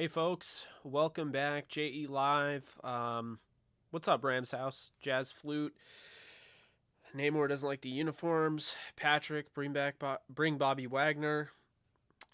Hey folks, welcome back. JE Live. What's up, Rams House? Jazz Flute. Namor doesn't like the uniforms. Patrick, bring Bobby Wagner.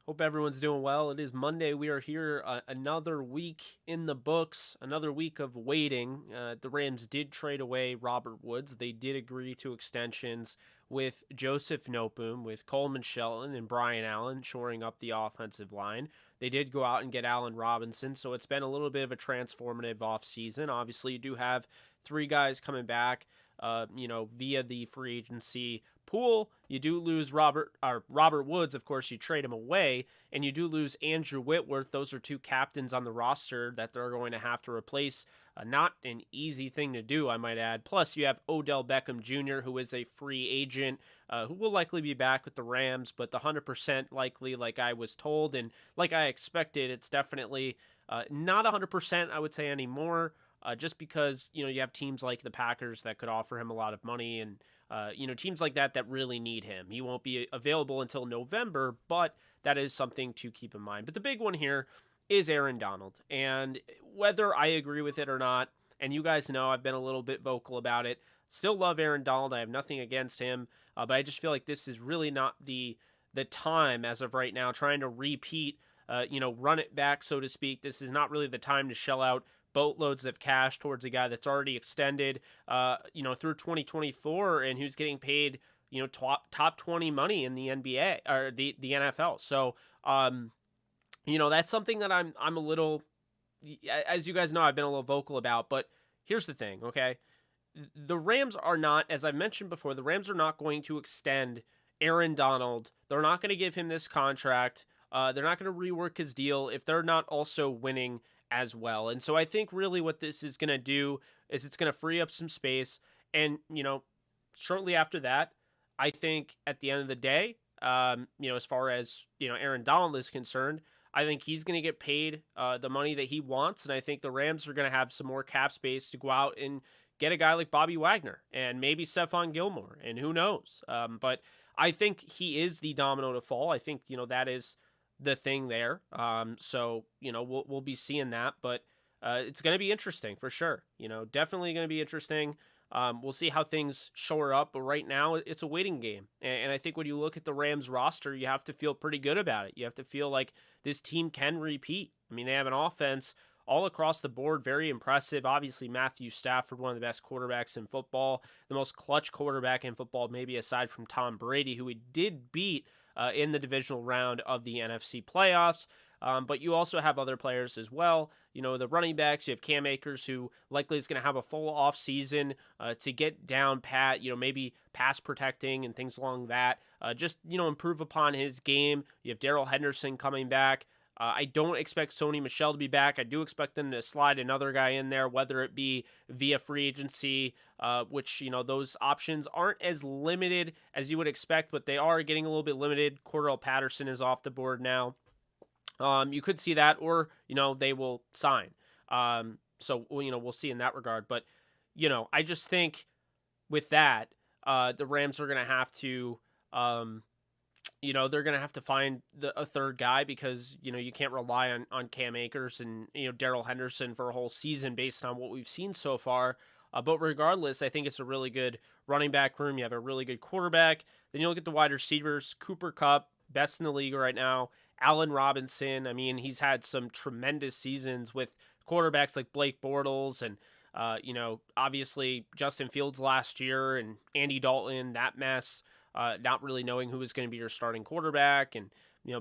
Hope everyone's doing well. It is Monday. We are here another week in the books, another week of waiting. The Rams did trade away Robert Woods. They did agree to extensions with Joseph Noteboom, with Coleman Shelton and Brian Allen shoring up the offensive line. They did go out and get Allen Robinson, so it's been a little bit of a transformative offseason. Obviously, you do have three guys coming back, via the free agency pool. You do lose Robert Woods, of course. You trade him away, and you do lose Andrew Whitworth. Those are two captains on the roster that they're going to have to replace. Not an easy thing to do, I might add. Plus, you have Odell Beckham Jr., who is a free agent, who will likely be back with the Rams, but the 100% likely, like I was told and like I expected, it's definitely not 100%, I would say, anymore. Just because, you have teams like the Packers that could offer him a lot of money and, teams like that really need him. He won't be available until November, but that is something to keep in mind. But the big one here is Aaron Donald. And whether I agree with it or not, and you guys know I've been a little bit vocal about it, still love Aaron Donald. I have nothing against him, but I just feel like this is really not the time as of right now, trying to repeat, run it back, so to speak. This is not really the time to shell out boatloads of cash towards a guy that's already extended, through 2024 and who's getting paid, top 20 money in the NBA or the NFL. So, that's something that I'm a little, as you guys know, I've been a little vocal about. But here's the thing, okay? The Rams are not, as I've mentioned before, the Rams are not going to extend Aaron Donald. They're not going to give him this contract. They're not going to rework his deal if they're not also winning as well. And so I think really what this is going to do is it's going to free up some space. And, shortly after that, I think at the end of the day, as far as, Aaron Donald is concerned, I think he's going to get paid the money that he wants. And I think the Rams are going to have some more cap space to go out and get a guy like Bobby Wagner and maybe Stephon Gilmore, and who knows. But I think he is the domino to fall. I think, that is the thing there. So, we'll be seeing that, but it's going to be interesting for sure. Definitely going to be interesting. We'll see how things shore up, but right now it's a waiting game. And I think when you look at the Rams roster, you have to feel pretty good about it. You have to feel like this team can repeat. I mean, they have an offense all across the board, very impressive. Obviously, Matthew Stafford, one of the best quarterbacks in football, the most clutch quarterback in football, maybe aside from Tom Brady, who he did beat in the divisional round of the NFC playoffs. But you also have other players as well. The running backs, you have Cam Akers, who likely is going to have a full off season to get down pat, maybe pass protecting and things along that. Just improve upon his game. You have Darrell Henderson coming back. I don't expect Sony Michel to be back. I do expect them to slide another guy in there, whether it be via free agency, which, those options aren't as limited as you would expect, but they are getting a little bit limited. Cordell Patterson is off the board now. You could see that, or, they will sign. So, we'll see in that regard. But, I just think with that, the Rams are going to have to, they're going to have to find a third guy because, you can't rely on Cam Akers and, Darrell Henderson for a whole season based on what we've seen so far. But regardless, I think it's a really good running back room. You have a really good quarterback. Then you look at the wide receivers. Cooper Kupp, best in the league right now. Allen Robinson, I mean, he's had some tremendous seasons with quarterbacks like Blake Bortles and, obviously Justin Fields last year and Andy Dalton, that mess. Not really knowing who is going to be your starting quarterback and,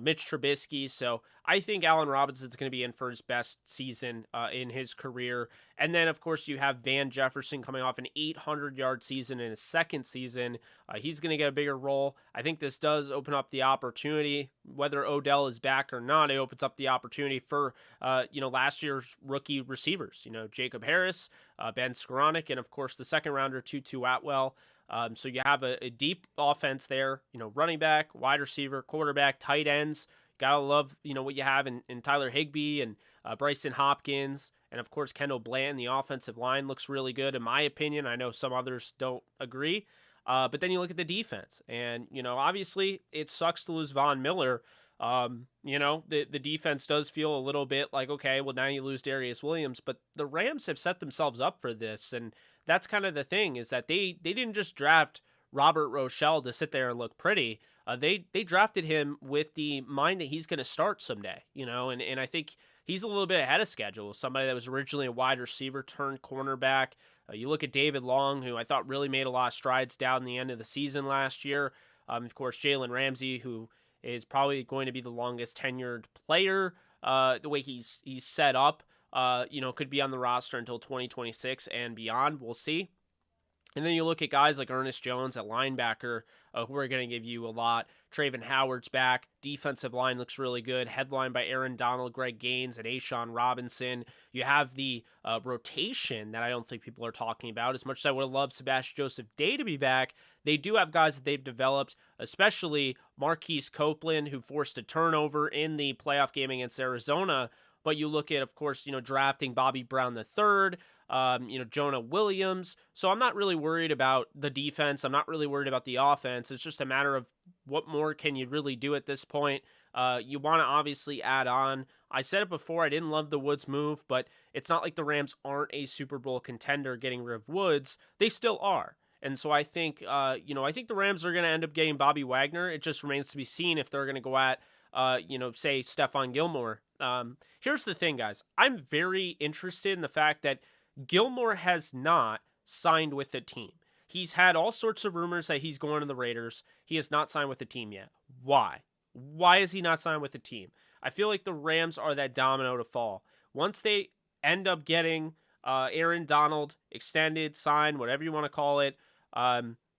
Mitch Trubisky. So I think Allen Robinson's going to be in for his best season in his career. And then, of course, you have Van Jefferson coming off an 800-yard season in his second season. He's going to get a bigger role. I think this does open up the opportunity, whether Odell is back or not, it opens up the opportunity for, last year's rookie receivers, Jacob Harris, Ben Skoranek, and, of course, the second rounder, Tutu Atwell. So you have a deep offense there, running back, wide receiver, quarterback, tight ends. Gotta love, what you have in Tyler Higbee and Bryson Hopkins. And, of course, Kendall Bland. The offensive line looks really good, in my opinion. I know some others don't agree. But then you look at the defense. And, obviously, it sucks to lose Von Miller. The defense does feel a little bit like, okay, well, now you lose Darius Williams, but the Rams have set themselves up for this. And that's kind of the thing, is that they didn't just draft Robert Rochelle to sit there and look pretty. They drafted him with the mind that he's going to start someday, and I think he's a little bit ahead of schedule. Somebody that was originally a wide receiver turned cornerback. You look at David Long, who I thought really made a lot of strides down the end of the season last year. Of course, Jalen Ramsey, who is probably going to be the longest tenured player. The way he's set up, could be on the roster until 2026 and beyond. We'll see. And then you look at guys like Ernest Jones at linebacker, who are going to give you a lot. Traven Howard's back. Defensive line looks really good. Headlined by Aaron Donald, Greg Gaines, and Ashawn Robinson. You have the rotation that I don't think people are talking about. As much as I would have loved Sebastian Joseph Day to be back, they do have guys that they've developed, especially Marquise Copeland, who forced a turnover in the playoff game against Arizona. But you look at, of course, drafting Bobby Brown III, Jonah Williams. So I'm not really worried about the defense. I'm not really worried about the offense. It's just a matter of what more can you really do at this point. You want to obviously add on. I said it before, I didn't love the Woods move, but it's not like the Rams aren't a Super Bowl contender getting rid of Woods. They still are. And so I think, I think the Rams are going to end up getting Bobby Wagner. It just remains to be seen if they're going to go at, say Stephon Gilmore. Here's the thing, guys. I'm very interested in the fact that Gilmore has not signed with the team. He's had all sorts of rumors that he's going to the Raiders. He has not signed with the team yet. Why? Why is he not signed with the team? I feel like the Rams are that domino to fall. Once they end up getting Aaron Donald extended, signed, whatever you want to call it,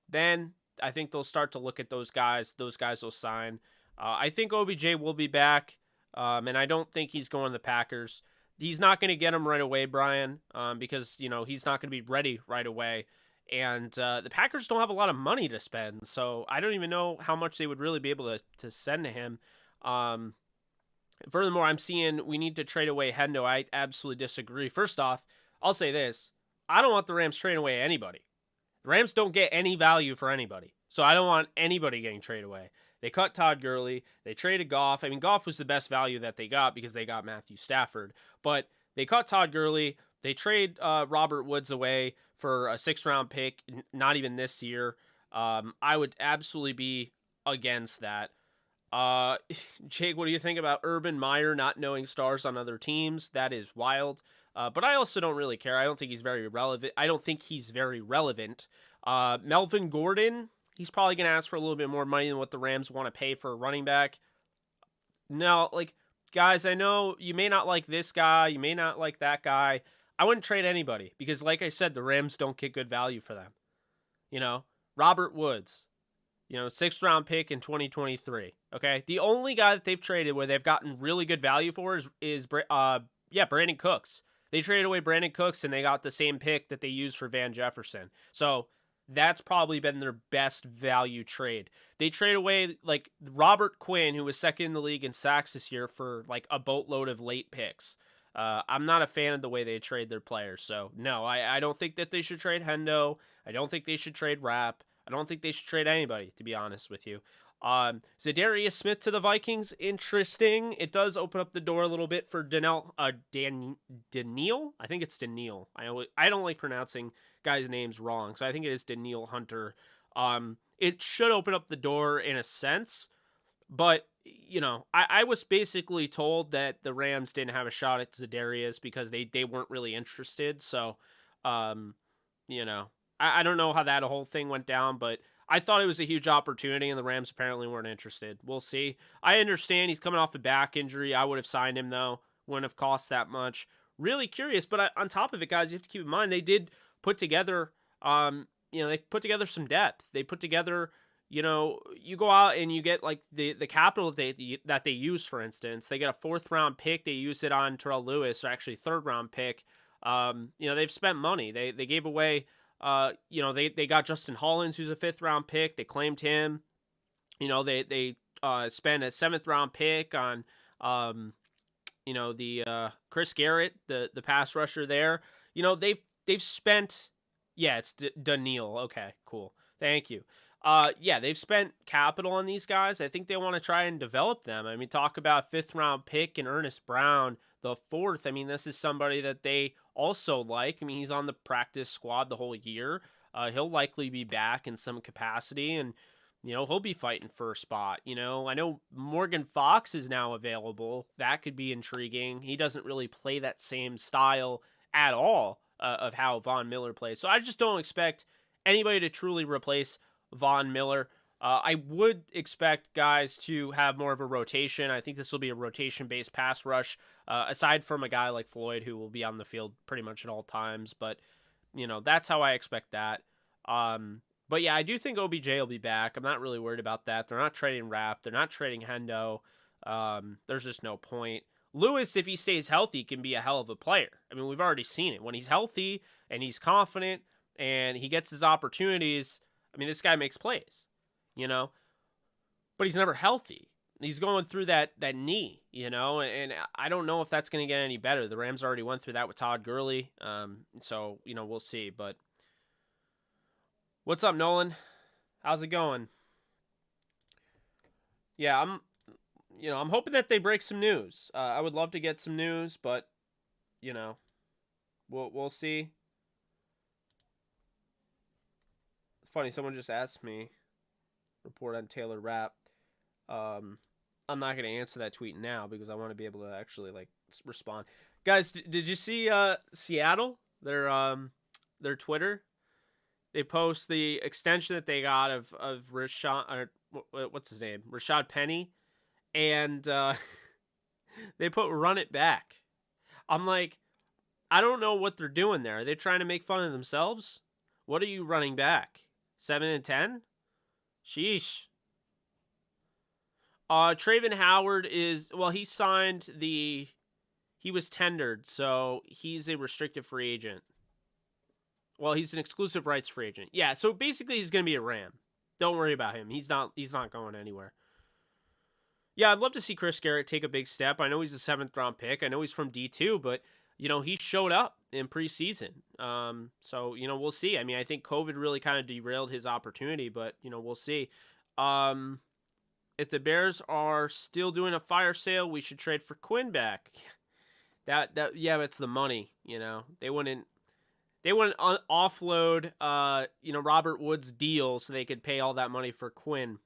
then I think they'll start to look at those guys. Those guys will sign. I think OBJ will be back, and I don't think he's going to the Packers. He's not going to get him right away, Brian, because, he's not going to be ready right away. And the Packers don't have a lot of money to spend, so I don't even know how much they would really be able to send to him. Furthermore, I'm seeing we need to trade away Hendo. I absolutely disagree. First off, I'll say this. I don't want the Rams trading away anybody. The Rams don't get any value for anybody, so I don't want anybody getting traded away. They cut Todd Gurley. They traded Goff. I mean, Goff was the best value that they got because they got Matthew Stafford. But they cut Todd Gurley. They trade Robert Woods away for a 6th-round pick, not even this year. I would absolutely be against that. Jake, what do you think about Urban Meyer not knowing stars on other teams? That is wild. But I also don't really care. I don't think he's very relevant. Melvin Gordon, he's probably going to ask for a little bit more money than what the Rams want to pay for a running back. No, guys, I know you may not like this guy. You may not like that guy. I wouldn't trade anybody because, like I said, the Rams don't get good value for them. Robert Woods, 6th-round pick in 2023. Okay, the only guy that they've traded where they've gotten really good value for is Brandon Cooks. They traded away Brandon Cooks and they got the same pick that they used for Van Jefferson. So that's probably been their best value trade. They trade away Robert Quinn, who was second in the league in sacks this year, for a boatload of late picks. I'm not a fan of the way they trade their players. So no, I don't think that they should trade Hendo. I don't think they should trade Rapp. I don't think they should trade anybody, to be honest with you. Zadarius Smith to the Vikings, interesting. It does open up the door a little bit for Daniil. I think it's Daniil. I don't like pronouncing guys' names wrong, so I think it is Daniil Hunter. It should open up the door in a sense, but I was basically told that the Rams didn't have a shot at Zadarius because they weren't really interested. So, I don't know how that whole thing went down, but I thought it was a huge opportunity, and the Rams apparently weren't interested. We'll see. I understand he's coming off a back injury. I would have signed him, though. Wouldn't have cost that much. Really curious, but on top of it, guys, you have to keep in mind they did put together, they put together some depth. They put together, you go out and you get the capital that they use. For instance, they get a 4th-round pick. They use it on Terrell Lewis, or actually 3rd-round pick. They've spent money. They gave away. They got Justin Hollins, who's a 5th-round pick. They claimed him. They spent a 7th-round pick on, the Chris Garrett, the pass rusher there. They've spent. Yeah, it's Daniil. Okay, cool. Thank you. Yeah, they've spent capital on these guys. I think they want to try and develop them. I mean, talk about 5th-round pick and Ernest Brown, the 4th. I mean, this is somebody that they also like. I mean, he's on the practice squad the whole year. He'll likely be back in some capacity, and he'll be fighting for a spot. I know Morgan Fox is now available. That could be intriguing. He doesn't really play that same style at all of how Von Miller plays. So I just don't expect anybody to truly replace Von Miller. I would expect guys to have more of a rotation. I think this will be a rotation-based pass rush, aside from a guy like Floyd, who will be on the field pretty much at all times. But, that's how I expect that. But yeah, I do think OBJ will be back. I'm not really worried about that. They're not trading Rapp. They're not trading Hendo. There's just no point. Lewis, if he stays healthy, can be a hell of a player. I mean, we've already seen it. When he's healthy and he's confident and he gets his opportunities, I mean, this guy makes plays, but he's never healthy. He's going through that knee, and I don't know if that's going to get any better. The Rams already went through that with Todd Gurley. So, we'll see. But what's up, Nolan? How's it going? Yeah, I'm hoping that they break some news. I would love to get some news, but, we'll see. It's funny, someone just asked me, report on Taylor Rapp. I'm not going to answer that tweet now because I want to be able to actually respond. Guys, did you see Seattle? Their Twitter? They post the extension that they got of Rashad, what's his name? Rashad Penny, and they put run it back. I'm like, I don't know what they're doing there. Are they trying to make fun of themselves? What are you running back? 7 and 10? Sheesh. Traven Howard he was tendered, so he's a restricted free agent. Well, he's an exclusive rights free agent. Yeah, so basically he's going to be a Ram. Don't worry about him. He's not going anywhere. Yeah, I'd love to see Chris Garrett take a big step. I know he's a 7th-round pick. I know he's from D2, but he showed up in preseason. So, we'll see. I mean, I think COVID really kind of derailed his opportunity, but, we'll see. If the Bears are still doing a fire sale, we should trade for Quinn back. Yeah, it's the money, They wouldn't offload, Robert Woods' deal so they could pay all that money for Quinn.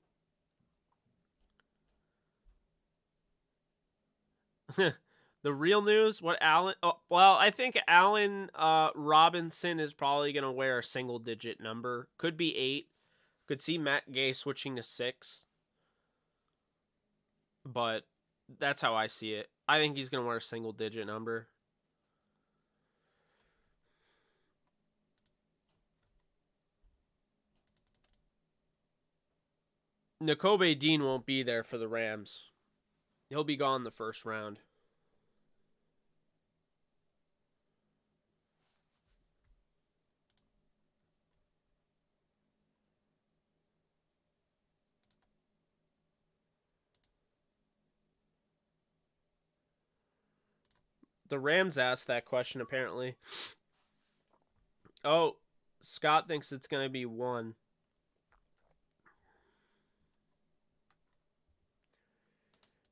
The real news, I think Allen Robinson is probably going to wear a single-digit number. Could be 8. Could see Matt Gay switching to 6. But that's how I see it. I think he's going to wear a single-digit number. Nakobe Dean won't be there for the Rams. He'll be gone the first round. The Rams asked that question, apparently. Oh, Scott thinks it's going to be 1.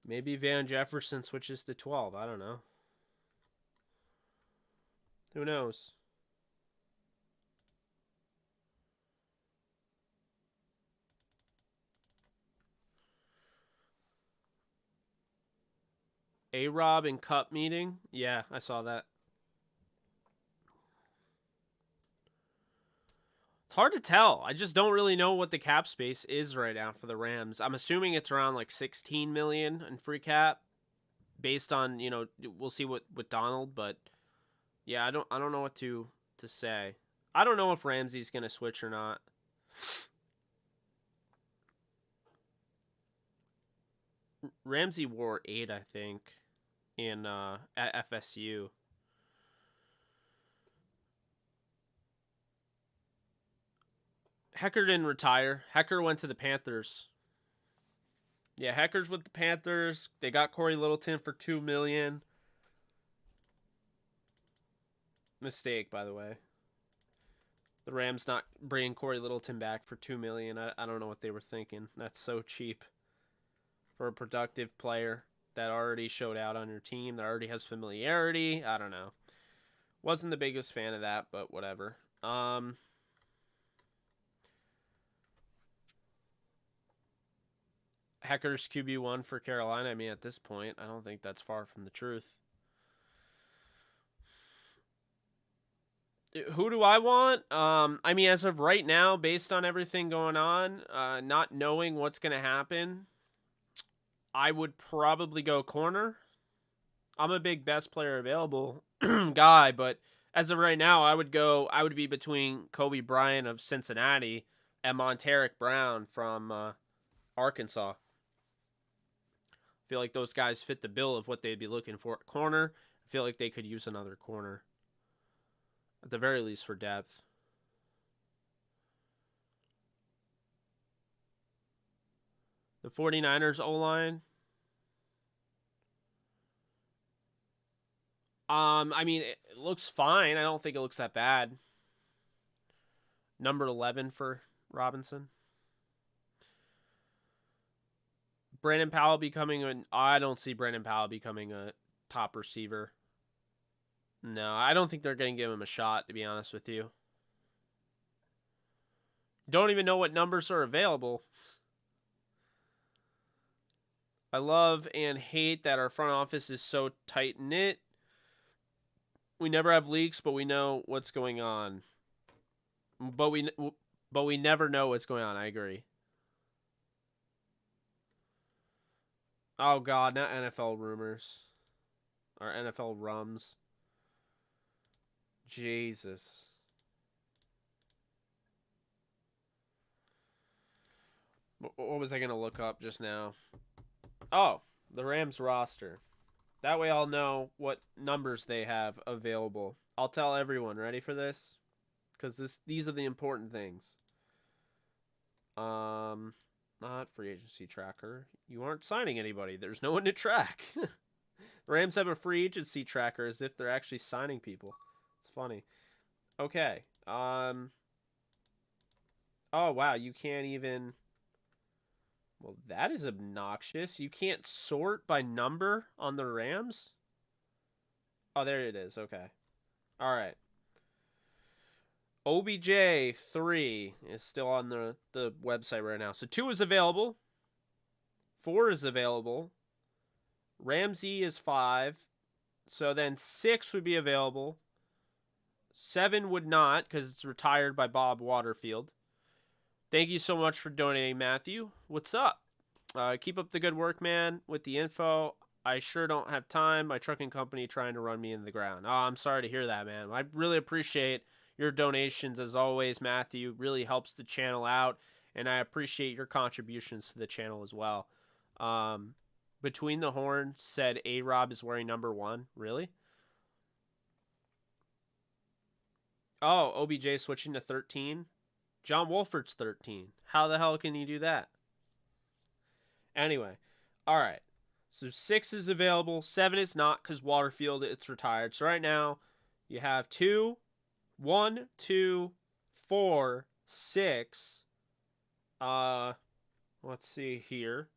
Maybe Van Jefferson switches to 12. I don't know. Who knows? A-Rob in Cup meeting? Yeah, I saw that. It's hard to tell. I just don't really know what the cap space is right now for the Rams. I'm assuming it's around $16 million in free cap, based on we'll see with Donald, but yeah, I don't know what to say. I don't know if Ramsey's gonna switch or not. Ramsey wore 8, I think, at FSU. Hecker didn't retire. Hecker went to the Panthers. Yeah, Hecker's with the Panthers. They got Corey Littleton for $2 million. Mistake, by the way. The Rams not bringing Corey Littleton back for $2 million. I don't know what they were thinking. That's so cheap for a productive player that already showed out on your team, that already has familiarity. I don't know. Wasn't the biggest fan of that, but whatever. Hecker's QB1 for Carolina. I mean, at this point, I don't think that's far from the truth. Who do I want? I mean, as of right now, based on everything going on, not knowing what's going to happen, I would probably go corner. I'm a big best player available guy, but as of right now, I would be between Kobe Bryant of Cincinnati and Monteric Brown from Arkansas. I feel like those guys fit the bill of what they'd be looking for at corner. I feel like they could use another corner. At the very least for depth. The 49ers O-line. I mean, it looks fine. I don't think it looks that bad. Number 11 for Robinson. Brandon Powell becoming I don't see Brandon Powell becoming a top receiver. No, I don't think they're going to give him a shot, to be honest with you. Don't even know what numbers are available. I love and hate that our front office is so tight-knit. We never have leaks, but we know what's going on. But we never know what's going on. I agree. Oh, God, not NFL rumors. Or NFL rums. Jesus. What was I going to look up just now? Oh, the Rams roster. That way I'll know what numbers they have available. I'll tell everyone. Ready for this? Because these are the important things. Not free agency tracker. You aren't signing anybody. There's no one to track. The Rams have a free agency tracker as if they're actually signing people. It's funny. Okay. Oh, wow. You can't even... Well, that is obnoxious. You can't sort by number on the Rams? Oh, there it is. Okay. All right. OBJ 3 is still on the website right now. So 2 is available. 4 is available. Ramsey is 5. So then 6 would be available. 7 would not because it's retired by Bob Waterfield. Thank you so much for donating, Matthew. What's up? Keep up the good work, man, with the info. I sure don't have time. My trucking company trying to run me into the ground. Oh, I'm sorry to hear that, man. I really appreciate your donations, as always, Matthew. Really helps the channel out, and I appreciate your contributions to the channel as well. Between the Horn said A-Rob is wearing number 1. Really? Oh, OBJ switching to 13. John Wolford's 13. How the hell can you do that? Anyway, all right. So 6 is available. 7 is not because Waterfield, it's retired. So right now, you have 2, 1, 2, 4, 6. Let's see here.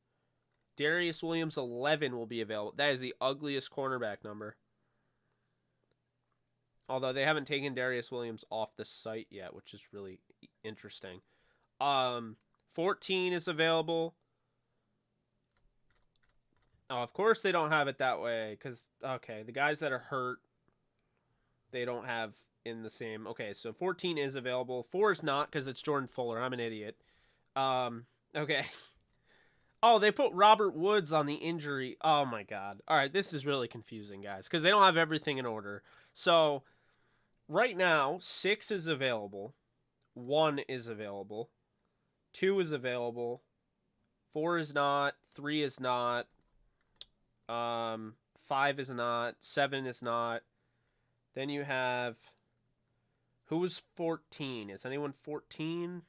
Darius Williams 11 will be available. That is the ugliest cornerback number. Although they haven't taken Darius Williams off the site yet, which is really interesting. 14 is available. Oh, of course they don't have it that way. Because, okay, the guys that are hurt, they don't have in the same... Okay, so 14 is available. 4 is not because it's Jordan Fuller. I'm an idiot. Okay. Oh, they put Robert Woods on the injury. Oh, my God. All right, this is really confusing, guys, because they don't have everything in order. So, right now, 6 is available. 1 is available. 2 is available. 4 is not. 3 is not. 5 is not. 7 is not. Then you have... Who's 14? Is anyone 14?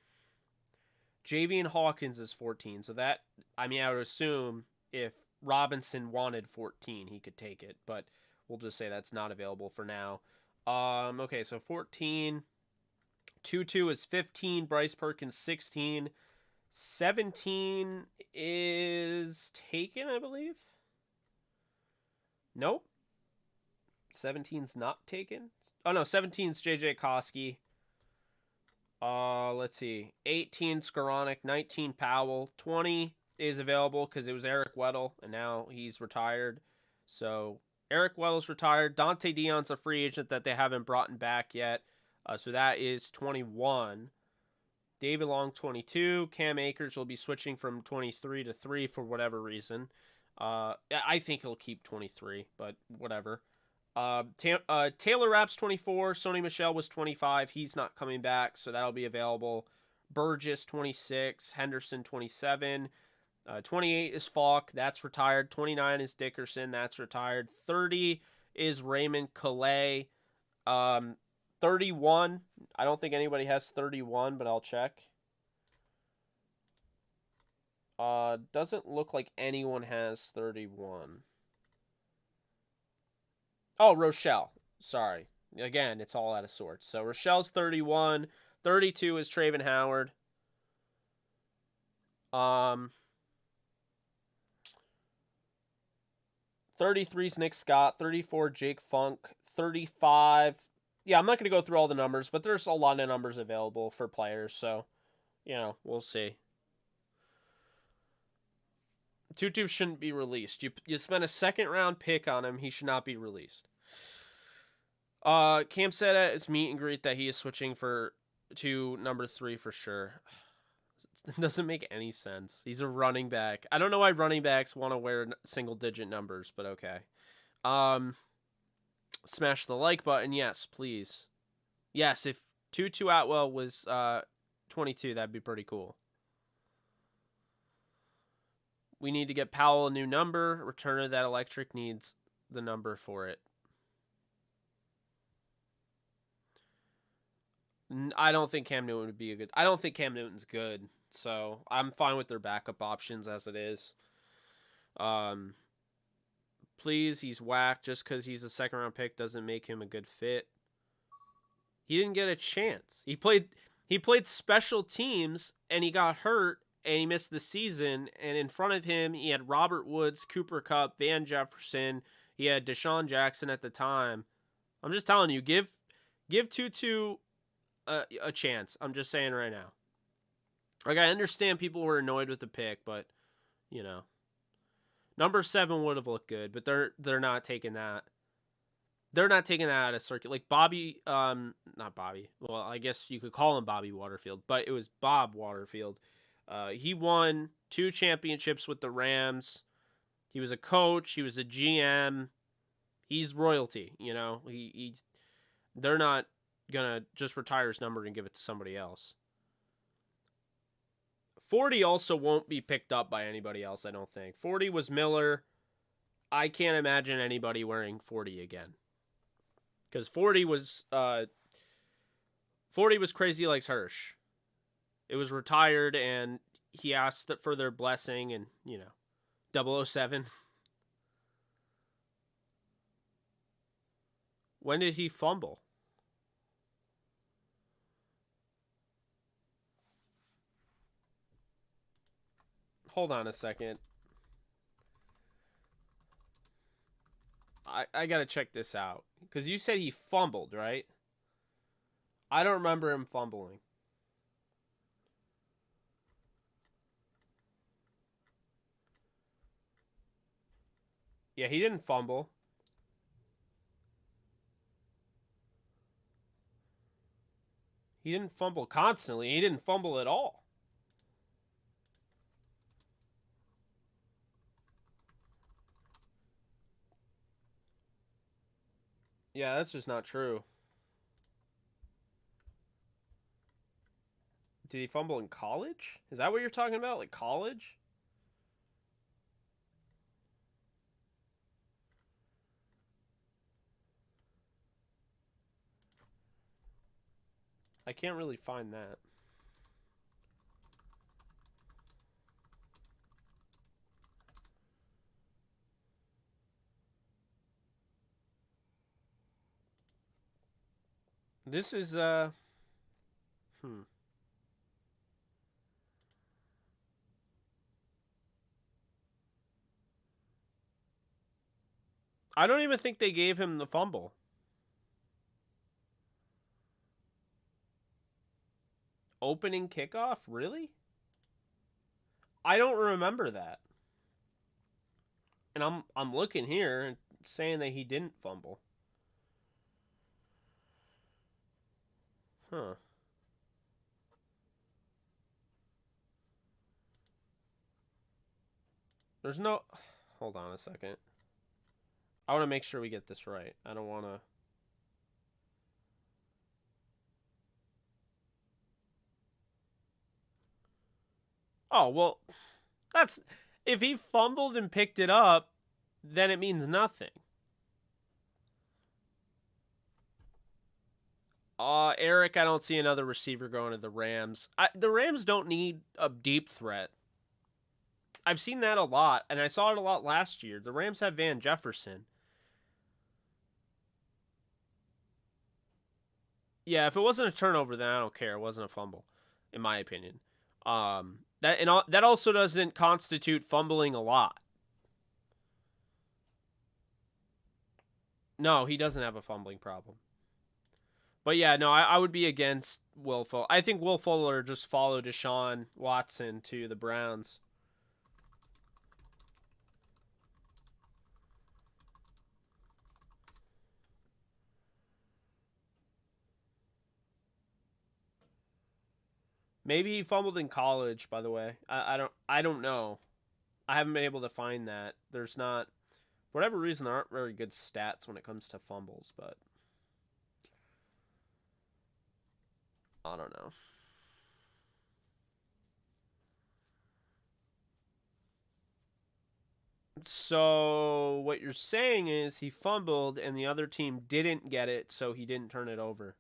Javian Hawkins is 14. So that... I mean, I would assume if Robinson wanted 14, he could take it. But we'll just say that's not available for now. Okay, so 14... Tutu is 15. Bryce Perkins 16. 17 is taken, I believe. Nope. 17's not taken. Oh no, 17's JJ Koski. Let's see. 18 Skoranek, 19 Powell, 20 is available because it was Eric Weddle, and now he's retired. So Eric Weddle's retired. Dante Dion's a free agent that they haven't brought back yet. So that is 21. David Long, 22. Cam Akers will be switching from 23 to 3 for whatever reason. I think he'll keep 23, but whatever. Taylor Rapp's 24. Sony Michel was 25. He's not coming back, so that'll be available. Burgess, 26. Henderson, 27. 28 is Falk. That's retired. 29 is Dickerson. That's retired. 30 is Raymond Calais. 31. I don't think anybody has 31, but I'll check. Doesn't look like anyone has 31. Oh, Rochelle. Sorry. Again, it's all out of sorts. So Rochelle's 31. 32 is Traven Howard. 33 is Nick Scott. 34, Jake Funk. 35. Yeah, I'm not going to go through all the numbers, but there's a lot of numbers available for players. So, we'll see. Tutu shouldn't be released. You spent a second-round pick on him. He should not be released. Cam said at his meet and greet that he is switching to number 3 for sure. It doesn't make any sense. He's a running back. I don't know why running backs want to wear single-digit numbers, but okay. Smash the like button. Yes, please. Yes, if Tutu Atwell was 22, that'd be pretty cool. We need to get Powell a new number. Return of that electric needs the number for it. I don't think Cam Newton would be a good... I don't think Cam Newton's good, so I'm fine with their backup options as it is. Please, he's whack. Just because he's a second-round pick doesn't make him a good fit. He didn't get a chance. He played special teams, and he got hurt, and he missed the season. And in front of him, he had Robert Woods, Cooper Kupp, Van Jefferson. He had DeSean Jackson at the time. I'm just telling you, give Tutu a chance. I'm just saying right now. Like, I understand people were annoyed with the pick, but, number 7 would have looked good, but they're not taking that. They're not taking that out of circuit. Like Bobby, not Bobby. Well, I guess you could call him Bobby Waterfield, but it was Bob Waterfield. He won 2 championships with the Rams. He was a coach. He was a GM. He's royalty, they're not going to just retire his number and give it to somebody else. 40 also won't be picked up by anybody else, I don't think. 40 was Miller. I can't imagine anybody wearing 40 again. Because 40 was Crazy Legs Hirsch. It was retired, and he asked for their blessing, and, 007. When did he fumble? Hold on a second. I gotta check this out. Because you said he fumbled, right? I don't remember him fumbling. Yeah, he didn't fumble. He didn't fumble constantly. He didn't fumble at all. Yeah, that's just not true. Did he fumble in college? Is that what you're talking about? Like college? I can't really find that. This is Hmm. I don't even think they gave him the fumble. Opening kickoff? Really? I don't remember that. And I'm looking here and saying that he didn't fumble. Huh. There's no... Hold on a second. I want to make sure we get this right. I don't want to... Oh, well, that's... If he fumbled and picked it up, then it means nothing. Eric, I don't see another receiver going to the Rams. The Rams don't need a deep threat. I've seen that a lot, and I saw it a lot last year. The Rams have Van Jefferson. Yeah, if it wasn't a turnover, then I don't care. It wasn't a fumble, in my opinion. That also doesn't constitute fumbling a lot. No, he doesn't have a fumbling problem. But yeah, no, I would be against Will Fuller. I think Will Fuller just followed Deshaun Watson to the Browns. Maybe he fumbled in college, by the way. I don't know. I haven't been able to find that. There's not, for whatever reason, there aren't very good stats when it comes to fumbles, but I don't know. So what you're saying is he fumbled and the other team didn't get it, so he didn't turn it over.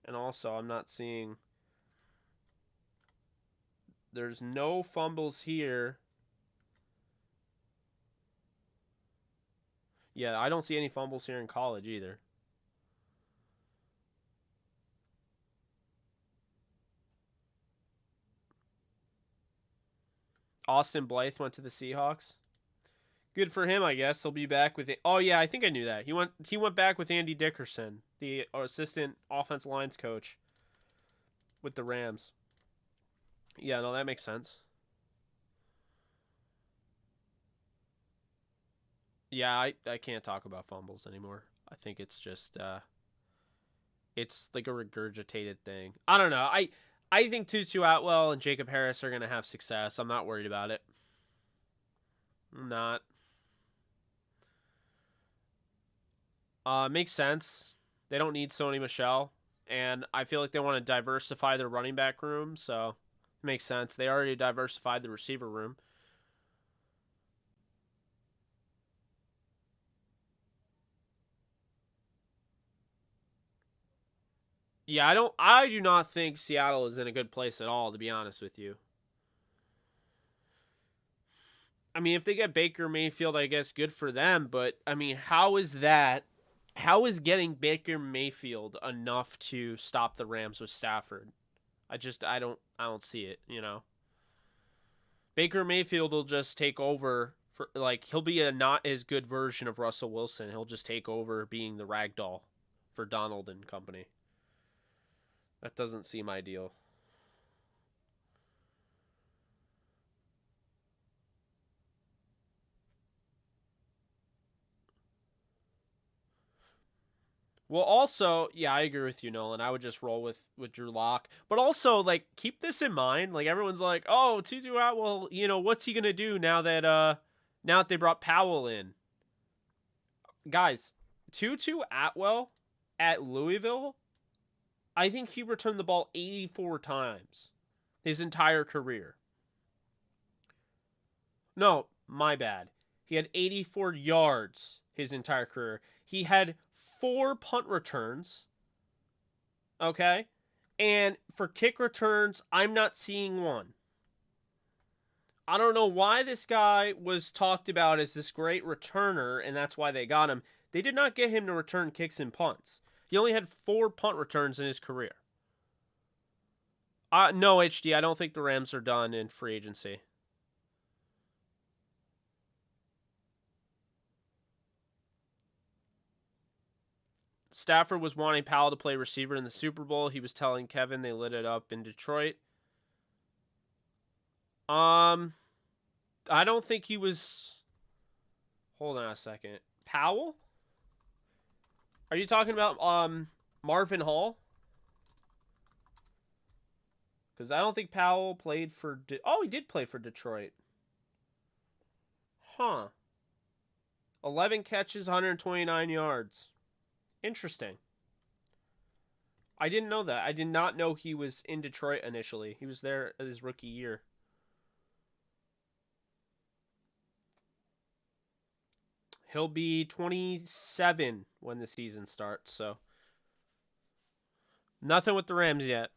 And also, I'm not seeing... There's no fumbles here. Yeah, I don't see any fumbles here in college either. Austin Blythe went to the Seahawks. Good for him, I guess. He'll be back with it. Oh yeah, I think I knew that. He went back with Andy Dickerson, the assistant offensive lines coach with the Rams. Yeah, no, that makes sense. Yeah, I can't talk about fumbles anymore. I think it's just it's like a regurgitated thing. I don't know. I think Tutu Atwell and Jacob Harris are gonna have success. I'm not worried about it. I'm not. Makes sense. They don't need Sony Michel, and I feel like they want to diversify their running back room, so makes sense. They already diversified the receiver room. Yeah, I do not think Seattle is in a good place at all, to be honest with you. I mean, if they get Baker Mayfield, I guess good for them, but I mean, how is that? How is getting Baker Mayfield enough to stop the Rams with Stafford? I don't see it, you know. Baker Mayfield will just take over for like he'll be a not as good version of Russell Wilson. He'll just take over being the ragdoll for Donald and company. That doesn't seem ideal. Well, also, yeah, I agree with you, Nolan. I would just roll with Drew Lock, but also like keep this in mind. Like everyone's like, "Oh, Tutu Atwell, you know, what's he gonna do now that they brought Powell in?" Guys, Tutu Atwell at Louisville, I think he returned the ball 84 times his entire career. No, my bad. He had 84 yards his entire career. He had 4 punt returns. Okay? And for kick returns, I'm not seeing one. I don't know why this guy was talked about as this great returner, and that's why they got him. They did not get him to return kicks and punts. He only had 4 punt returns in his career. No, HD, I don't think the Rams are done in free agency. Stafford was wanting Powell to play receiver in the Super Bowl. He was telling Kevin they lit it up in Detroit. I don't think he was... Hold on a second. Powell? Are you talking about Marvin Hall? Because I don't think Powell played for... Oh, he did play for Detroit. Huh. 11 catches, 129 yards. Interesting. I didn't know that. I did not know he was in Detroit initially. He was there his rookie year. He'll be 27 when the season starts, so nothing with the Rams yet.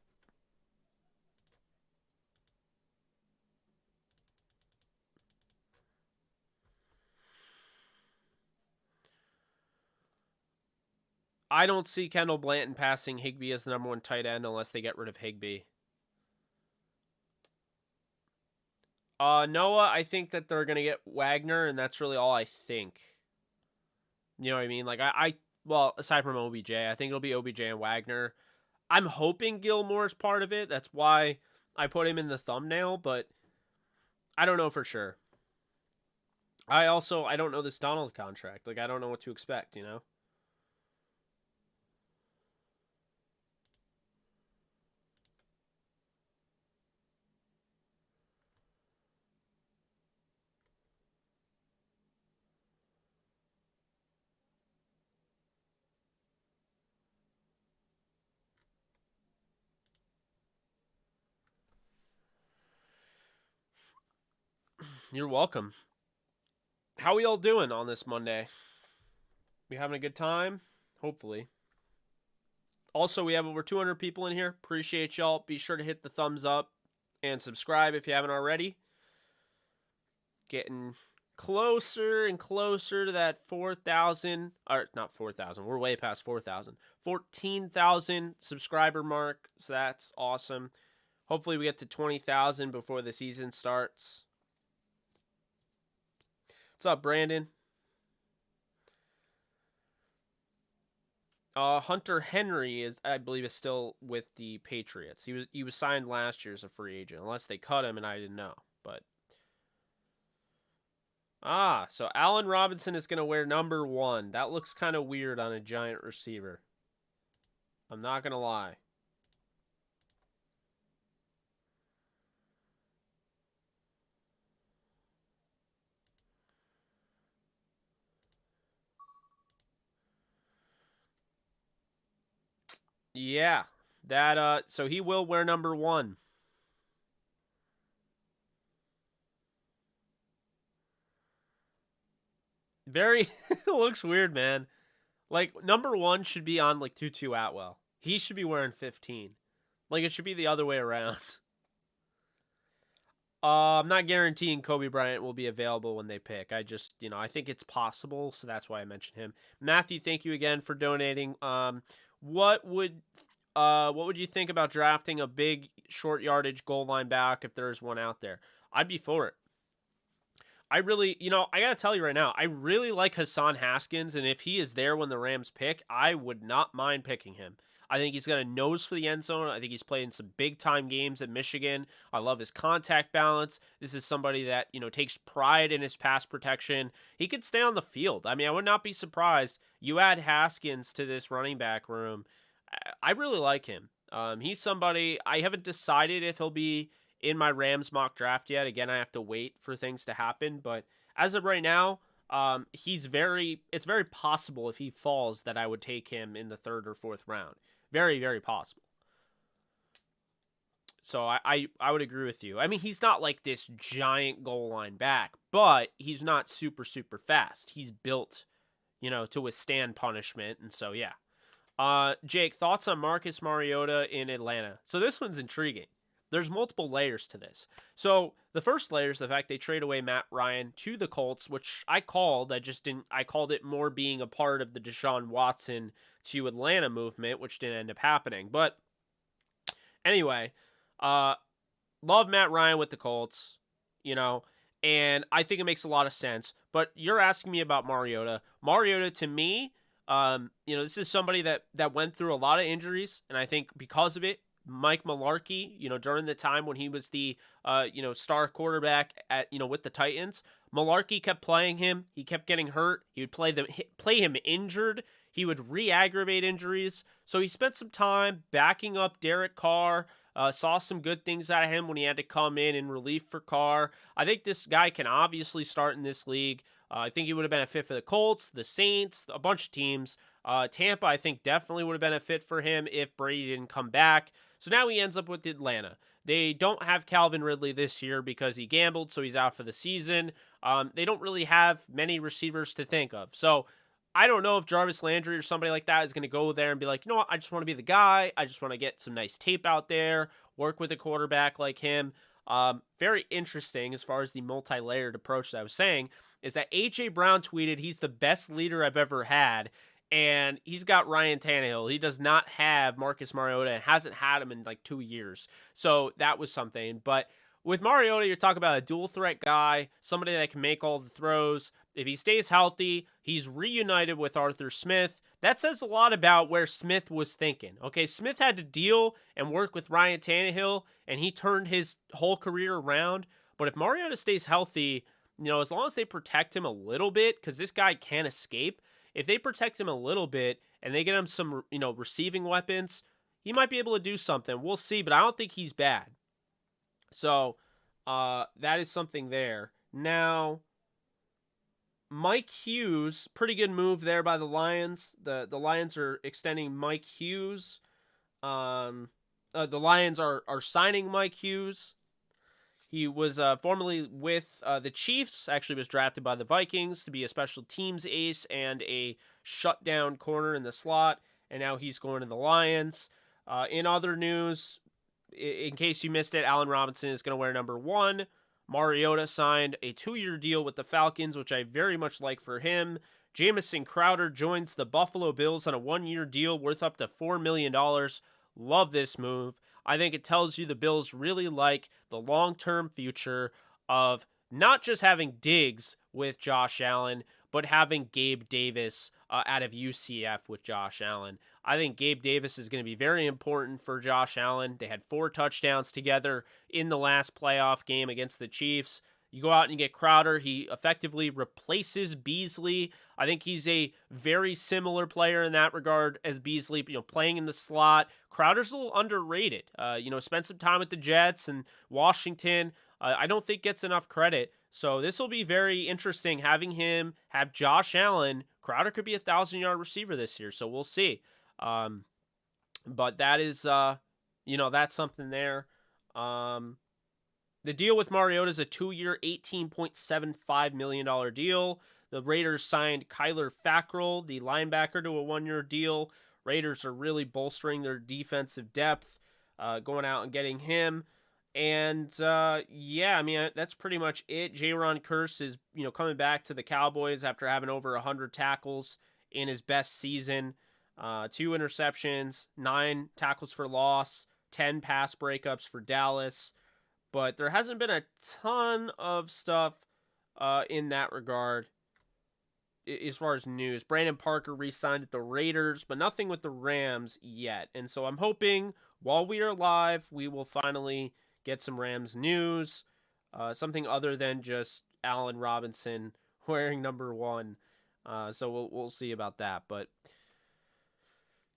I don't see Kendall Blanton passing Higbee as the number 1 tight end unless they get rid of Higbee. Noah, I think that they're going to get Wagner, and that's really all I think. You know what I mean? Like, well, aside from OBJ, I think it'll be OBJ and Wagner. I'm hoping Gilmore's part of it. That's why I put him in the thumbnail, but I don't know for sure. I don't know this Donald contract. Like, I don't know what to expect, you know? You're welcome. How we all doing on this Monday? We having a good time? Hopefully. Also, we have over 200 people in here. Appreciate y'all. Be sure to hit the thumbs up and subscribe if you haven't already. Getting closer and closer to that 4,000, or not 4,000, we're way past 4,000. 14,000 subscriber mark, so that's awesome. Hopefully we get to 20,000 before the season starts. What's up, Brandon? Hunter Henry I believe is still with the Patriots. He was signed last year as a free agent, unless they cut him and I didn't know. But so Allen Robinson is gonna wear number 1. That looks kind of weird on a giant receiver. I'm not gonna lie. Yeah, that so he will wear number 1. Very it looks weird, man. Like number 1 should be on like Tutu Atwell. He should be wearing 15. Like it should be the other way around. I'm not guaranteeing Kobe Bryant will be available when they pick. I just, I think it's possible, so that's why I mentioned him. Matthew, thank you again for donating. What would you think about drafting a big short yardage goal line back if there's one out there? I'd be for it. I really, I got to tell you right now, I really like Hassan Haskins, and if he is there when the Rams pick, I would not mind picking him. I think he's got a nose for the end zone. I think he's played in some big-time games at Michigan. I love his contact balance. This is somebody that, takes pride in his pass protection. He could stay on the field. I mean, I would not be surprised. You add Haskins to this running back room. I really like him. He's somebody, I haven't decided if he'll be in my Rams mock draft yet. Again, I have to wait for things to happen. But as of right now, it's very possible if he falls that I would take him in the 3rd or 4th round. Very, very possible. So I would agree with you. I mean, he's not like this giant goal line back, but he's not super, super fast. He's built, to withstand punishment. And so, yeah. Jake, thoughts on Marcus Mariota in Atlanta? So this one's intriguing there's multiple layers to this. So the first layer is the fact they trade away Matt Ryan to the Colts, which I called. I called it more being a part of the Deshaun Watson to Atlanta movement, which didn't end up happening. But anyway, love Matt Ryan with the Colts, and I think it makes a lot of sense. But you're asking me about Mariota. Mariota, to me, this is somebody that went through a lot of injuries, and I think because of it, Mike Mularkey, during the time when he was the, star quarterback with the Titans, Mularkey kept playing him. He kept getting hurt. He would play him injured. He would re-aggravate injuries. So he spent some time backing up Derek Carr. Saw some good things out of him when he had to come in relief for Carr. I think this guy can obviously start in this league. I think he would have been a fit for the Colts, the Saints, a bunch of teams. Tampa, I think, definitely would have been a fit for him if Brady didn't come back. So now he ends up with Atlanta. They don't have Calvin Ridley this year because he gambled, so he's out for the season. They don't really have many receivers to think of. So I don't know if Jarvis Landry or somebody like that is going to go there and be like, you know what, I just want to be the guy. I just want to get some nice tape out there, work with a quarterback like him. Very interesting as far as the multi-layered approach that I was saying is that A.J. Brown tweeted he's the best leader I've ever had, and he's got Ryan Tannehill. He does not have Marcus Mariota and hasn't had him in like 2 years. So that was something. But with Mariota, you're talking about a dual threat guy, somebody that can make all the throws. If he stays healthy, he's reunited with Arthur Smith. That says a lot about where Smith was thinking. Okay, Smith had to deal and work with Ryan Tannehill, and he turned his whole career around. But if Mariota stays healthy, as long as they protect him a little bit, because this guy can't escape, if they protect him a little bit and they get him some, receiving weapons, he might be able to do something. We'll see, but I don't think he's bad. So that is something there. Now, Mike Hughes, pretty good move there by the Lions. The Lions are extending Mike Hughes. The Lions are signing Mike Hughes. He was formerly with the Chiefs, actually was drafted by the Vikings to be a special teams ace and a shutdown corner in the slot, and now he's going to the Lions. In other news, in case you missed it, Allen Robinson is going to wear number 1. Mariota signed a 2-year deal with the Falcons, which I very much like for him. Jamison Crowder joins the Buffalo Bills on a 1-year deal worth up to $4 million. Love this move. I think it tells you the Bills really like the long-term future of not just having Diggs with Josh Allen, but having Gabe Davis out of UCF with Josh Allen. I think Gabe Davis is going to be very important for Josh Allen. They had 4 touchdowns together in the last playoff game against the Chiefs. You go out and you get Crowder. He effectively replaces Beasley. I think he's a very similar player in that regard as Beasley, playing in the slot. Crowder's a little underrated. Spent some time with the Jets and Washington. I don't think gets enough credit. So this will be very interesting having him have Josh Allen. Crowder could be a 1,000-yard receiver this year, so we'll see. But that is, that's something there. The deal with Mariota is a 2-year, $18.75 million deal. The Raiders signed Kyler Fackrell, the linebacker, to a 1-year deal. Raiders are really bolstering their defensive depth, going out and getting him. And, that's pretty much it. Jaron Kearse is, coming back to the Cowboys after having over 100 tackles in his best season. 2 interceptions, 9 tackles for loss, 10 pass breakups for Dallas. But there hasn't been a ton of stuff in that regard as far as news. Brandon Parker re-signed at the Raiders, but nothing with the Rams yet. And so I'm hoping while we are live, we will finally get some Rams news, something other than just Allen Robinson wearing number 1. So we'll see about that. But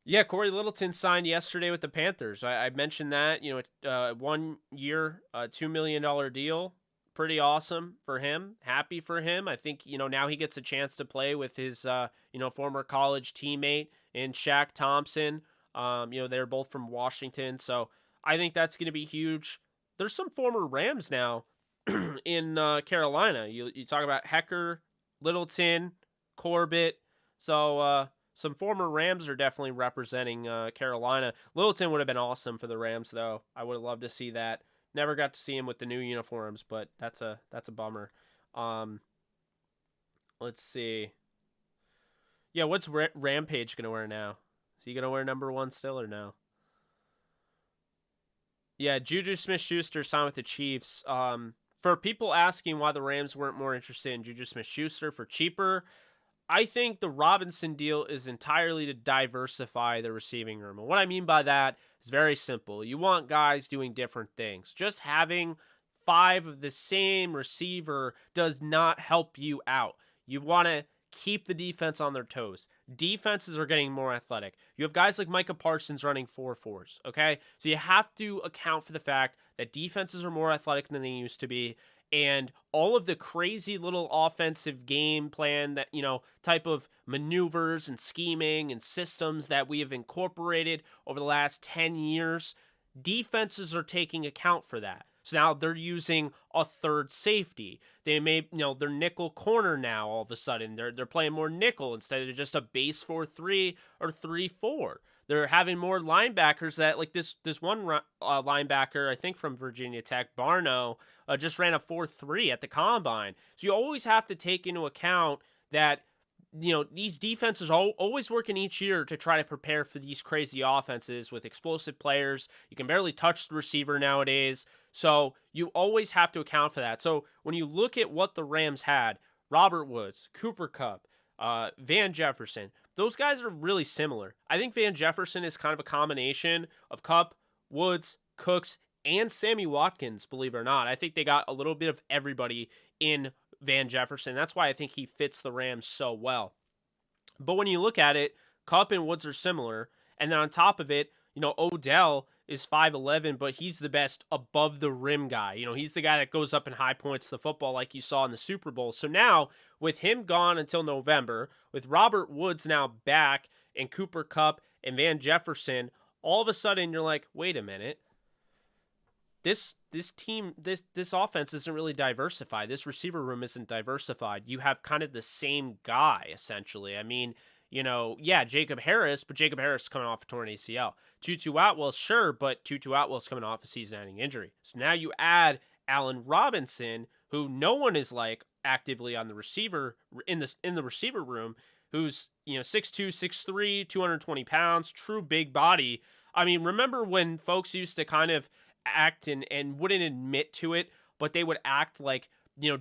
yeah, Corey Littleton signed yesterday with the Panthers. I mentioned that, 1 year, $2 million deal. Pretty awesome for him. Happy for him. I think, now he gets a chance to play with his, former college teammate in Shaq Thompson. They're both from Washington. So I think that's going to be huge. There's some former Rams now in Carolina. You talk about Hecker, Littleton, Corbett. So some former Rams are definitely representing Carolina. Littleton would have been awesome for the Rams, though. I would have loved to see that. Never got to see him with the new uniforms, but that's a bummer. Let's see. Yeah, what's Rampage gonna wear now? Is he gonna wear number 1 still or no? Yeah, Juju Smith-Schuster signed with the Chiefs. For people asking why the Rams weren't more interested in Juju Smith-Schuster for cheaper, I think the Robinson deal is entirely to diversify the receiving room. And what I mean by that is very simple. You want guys doing different things. Just having 5 of the same receiver does not help you out. You want to keep the defense on their toes. Defenses are getting more athletic. You have guys like Micah Parsons running 4.4s, okay? So you have to account for the fact that defenses are more athletic than they used to be, and all of the crazy little offensive game plan that, type of maneuvers and scheming and systems that we have incorporated over the last 10 years, defenses are taking account for that. So now they're using a third safety. They may, they're nickel corner now all of a sudden. They're playing more nickel instead of just a base 4-3 or 3-4. They're having more linebackers that, like this one linebacker, I think from Virginia Tech, Barno, just ran a 4.3 at the combine. So you always have to take into account that, these defenses are always working each year to try to prepare for these crazy offenses with explosive players. You can barely touch the receiver nowadays. So you always have to account for that. So when you look at what the Rams had, Robert Woods, Cooper Kupp, Van Jefferson, those guys are really similar. I think Van Jefferson is kind of a combination of Kupp, Woods, Cooks, and Sammy Watkins, believe it or not. I think they got a little bit of everybody in Van Jefferson. That's why I think he fits the Rams so well. But when you look at it, Kupp and Woods are similar. And then on top of it, Odell is 5'11", but he's the best above the rim guy. He's the guy that goes up and high points the football like you saw in the Super Bowl. So now, with him gone until November, with Robert Woods now back, and Cooper Kupp and Van Jefferson, all of a sudden you're like, wait a minute. This offense isn't really diversified. This receiver room isn't diversified. You have kind of the same guy, essentially. I mean, Jacob Harris, but Jacob Harris is coming off a torn ACL. Tutu Atwell, sure, but Tutu Atwell's coming off a season-ending injury. So now you add Allen Robinson, who no one is like actively on the receiver in the receiver room, who's 6'2", 6'3", 220 pounds, true big body. I mean, remember when folks used to kind of act and wouldn't admit to it, but they would act like,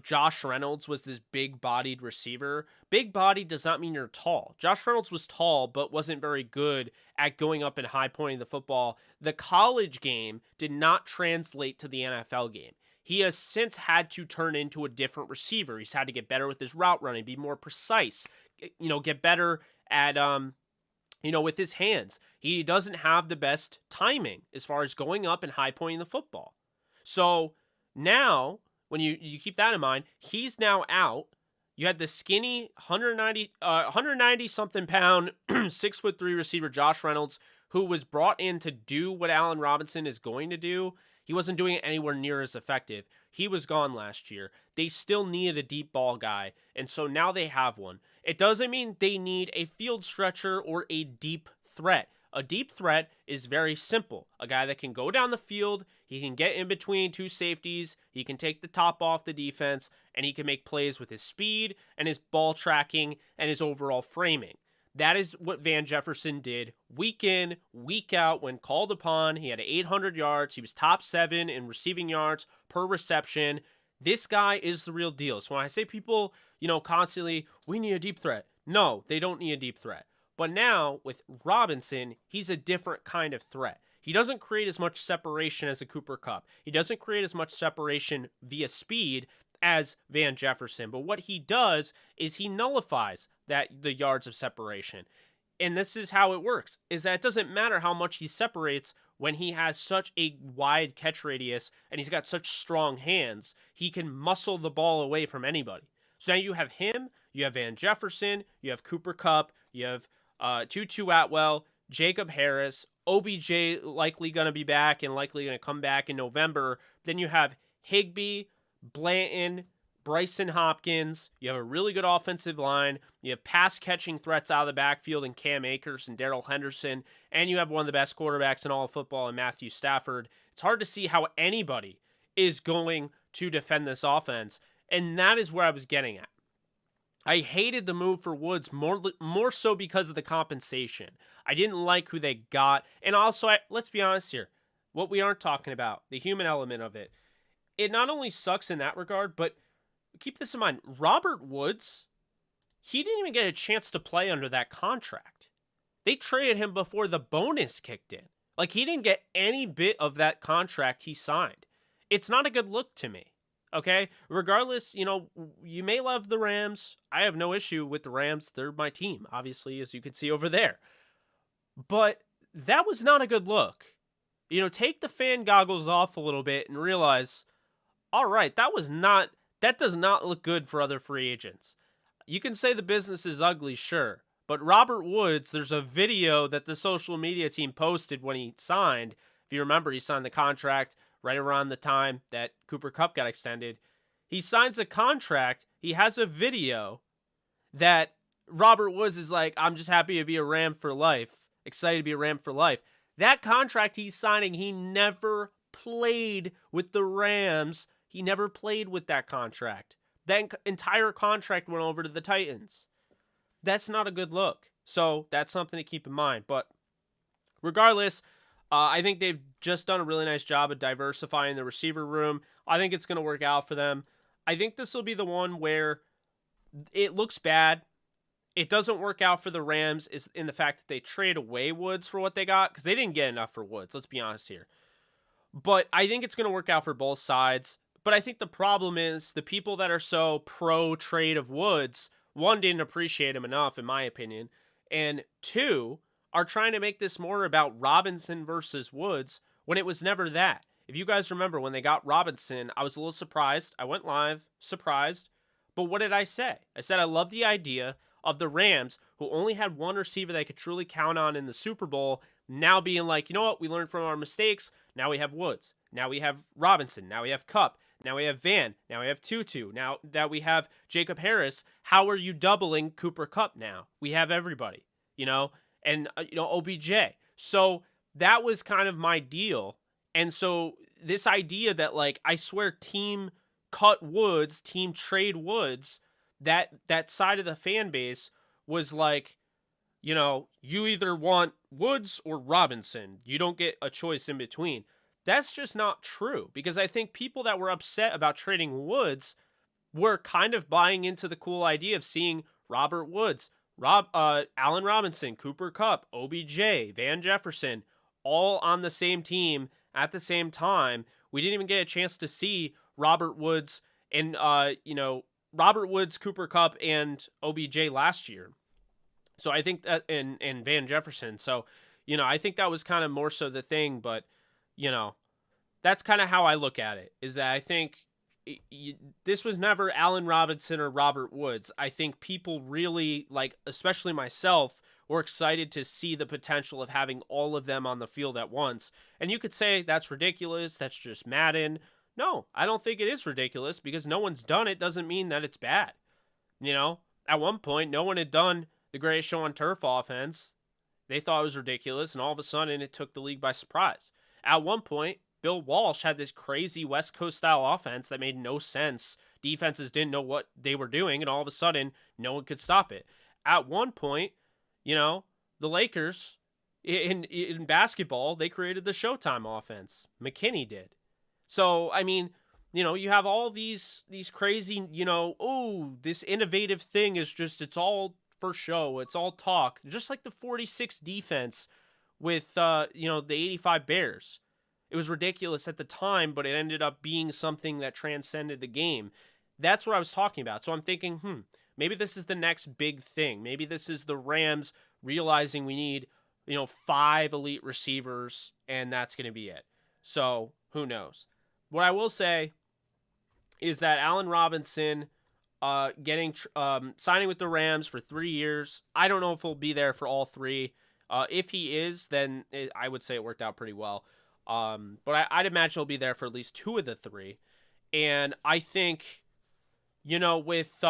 Josh Reynolds was this big-bodied receiver. Big body does not mean you're tall. Josh Reynolds was tall, but wasn't very good at going up and high-pointing the football. The college game did not translate to the NFL game. He has since had to turn into a different receiver. He's had to get better with his route running, be more precise, get better at, with his hands. He doesn't have the best timing as far as going up and high-pointing the football. So now, when you keep that in mind, he's now out. You had the skinny 190 something pound, 6'3" receiver Josh Reynolds, who was brought in to do what Allen Robinson is going to do. He wasn't doing it anywhere near as effective. He was gone last year. They still needed a deep ball guy, and so now they have one. It doesn't mean they need a field stretcher or a deep threat. A deep threat is very simple. A guy that can go down the field, he can get in between two safeties, he can take the top off the defense, and he can make plays with his speed and his ball tracking and his overall framing. That is what Van Jefferson did week in, week out when called upon. He had 800 yards. He was top 7 in receiving yards per reception. This guy is the real deal. So when I say people, constantly, we need a deep threat. No, they don't need a deep threat. But now with Robinson, he's a different kind of threat. He doesn't create as much separation as a Cooper Kupp. He doesn't create as much separation via speed as Van Jefferson. But what he does is he nullifies the yards of separation. And this is how it works, is that it doesn't matter how much he separates when he has such a wide catch radius and he's got such strong hands. He can muscle the ball away from anybody. So now you have him, you have Van Jefferson, you have Cooper Kupp, you have Tutu Atwell, Jacob Harris, OBJ likely going to be back and likely going to come back in November. Then you have Higbee, Blanton, Bryson Hopkins. You have a really good offensive line. You have pass-catching threats out of the backfield in Cam Akers and Darrell Henderson. And you have one of the best quarterbacks in all of football in Matthew Stafford. It's hard to see how anybody is going to defend this offense. And that is where I was getting at. I hated the move for Woods more so because of the compensation. I didn't like who they got. And also, let's be honest here. What we aren't talking about, the human element of it. It not only sucks in that regard, but keep this in mind. Robert Woods, he didn't even get a chance to play under that contract. They traded him before the bonus kicked in. Like, he didn't get any bit of that contract he signed. It's not a good look to me. Okay, regardless, you may love the Rams. I have no issue with the Rams. They're my team, obviously, as you can see over there. But that was not a good look. Take the fan goggles off a little bit and realize, all right, that does not look good for other free agents. You can say the business is ugly, sure. But Robert Woods, there's a video that the social media team posted when he signed. If you remember, he signed the contract right around the time that Cooper Kupp got extended. He signs a contract. He has a video that Robert Woods is like, I'm just happy to be a Ram for life. Excited to be a Ram for life. That contract he's signing, he never played with the Rams. He never played with that contract. That entire contract went over to the Titans. That's not a good look. So that's something to keep in mind. But regardless, I think they've just done a really nice job of diversifying the receiver room. I think it's going to work out for them. I think this will be the one where it looks bad. It doesn't work out for the Rams is in the fact that they trade away Woods for what they got, because they didn't get enough for Woods. Let's be honest here. But I think it's going to work out for both sides. But I think the problem is the people that are so pro-trade of Woods, one, didn't appreciate him enough, in my opinion, and two, are trying to make this more about Robinson versus Woods when it was never that. If you guys remember when they got Robinson, I was a little surprised. I went live, surprised. But what did I say? I said I love the idea of the Rams, who only had one receiver they could truly count on in the Super Bowl, now being like, you know what, we learned from our mistakes. Now we have Woods. Now we have Robinson. Now we have Kupp. Now we have Van. Now we have Tutu. Now that we have Jacob Harris, how are you doubling Cooper Kupp now? We have everybody, and OBJ. So that was kind of my deal. And so this idea that, like, I swear team cut Woods, team trade Woods, that side of the fan base was like, you either want Woods or Robinson. You don't get a choice in between. That's just not true, because I think people that were upset about trading Woods were kind of buying into the cool idea of seeing Robert Woods, Allen Robinson, Cooper Kupp, OBJ, Van Jefferson, all on the same team at the same time. We didn't even get a chance to see Robert Woods and, Robert Woods, Cooper Kupp, and OBJ last year. So I think that, and Van Jefferson. So, I think that was kind of more so the thing, but, that's kind of how I look at it, is that I think this was never Allen Robinson or Robert Woods. I think people really, especially myself, were excited to see the potential of having all of them on the field at once. And you could say that's ridiculous, that's just Madden. No, I don't think it is ridiculous, because no one's done it doesn't mean that it's bad. At one point, no one had done the greatest show on turf offense. They thought it was ridiculous, and all of a sudden it took the league by surprise. At one point, Bill Walsh had this crazy West Coast style offense that made no sense. Defenses didn't know what they were doing, and all of a sudden, no one could stop it. At one point, the Lakers, in basketball, they created the Showtime offense. McKinney did. So, I mean, you have all these crazy, this innovative thing is just, it's all for show. It's all talk. Just like the 46 defense with, the 85 Bears. It was ridiculous at the time, but it ended up being something that transcended the game. That's what I was talking about. So I'm thinking, maybe this is the next big thing. Maybe this is the Rams realizing we need, 5 elite receivers, and that's going to be it. So who knows? What I will say is that Allen Robinson signing with the Rams for 3 years, I don't know if he'll be there for all 3. If he is, then I would say it worked out pretty well. But I'd imagine he'll be there for at least 2 of the 3. And I think, with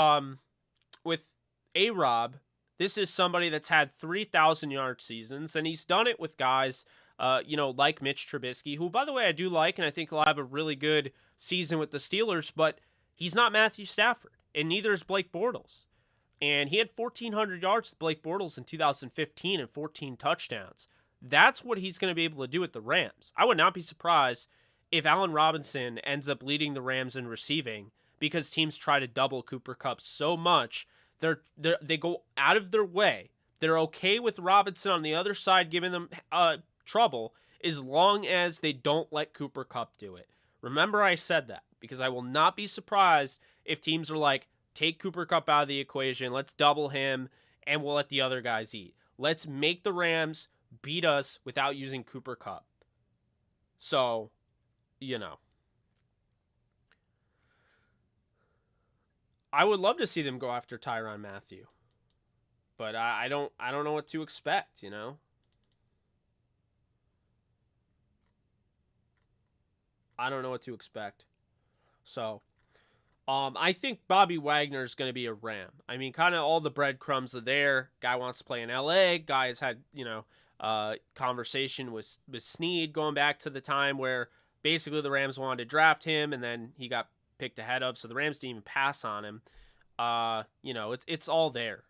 A-Rob, this is somebody that's had 3,000-yard seasons, and he's done it with guys, like Mitch Trubisky, who, by the way, I do like, and I think he'll have a really good season with the Steelers, but he's not Matthew Stafford, and neither is Blake Bortles. And he had 1,400 yards with Blake Bortles in 2015 and 14 touchdowns. That's what he's going to be able to do with the Rams. I would not be surprised if Allen Robinson ends up leading the Rams in receiving because teams try to double Cooper Kupp so much. They go out of their way. They're okay with Robinson on the other side giving them trouble as long as they don't let Cooper Kupp do it. Remember I said that because I will not be surprised if teams are like, take Cooper Kupp out of the equation, let's double him, and we'll let the other guys eat. Let's make the Rams beat us without using Cooper Kupp. So, I would love to see them go after Tyrann Mathieu, but I don't know what to expect. I don't know what to expect. So, I think Bobby Wagner is going to be a Ram. I mean, kind of all the breadcrumbs are there. Guy wants to play in LA. Guy has had conversation with Snead going back to the time where basically the Rams wanted to draft him, and then he got picked ahead of, so the Rams didn't even pass on him. It's all there.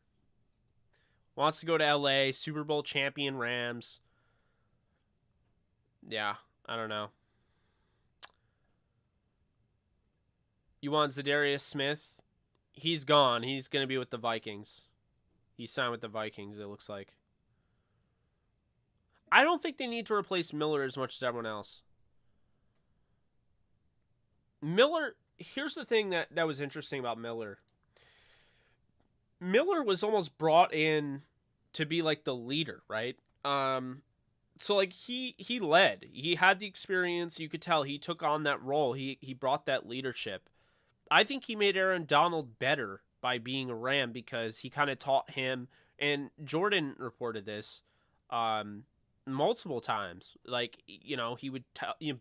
Wants to go to LA, Super Bowl champion Rams. Yeah, I don't know. You want Zadarius Smith? He's gone. He's going to be with the Vikings. He signed with the Vikings, it looks like. I don't think they need to replace Miller as much as everyone else. Miller, here's the thing that was interesting about Miller. Miller was almost brought in to be like the leader, right? So like he led. He had the experience. You could tell he took on that role. He brought that leadership. I think he made Aaron Donald better by being a Ram because he kind of taught him, and Jordan reported this multiple times. Like, he would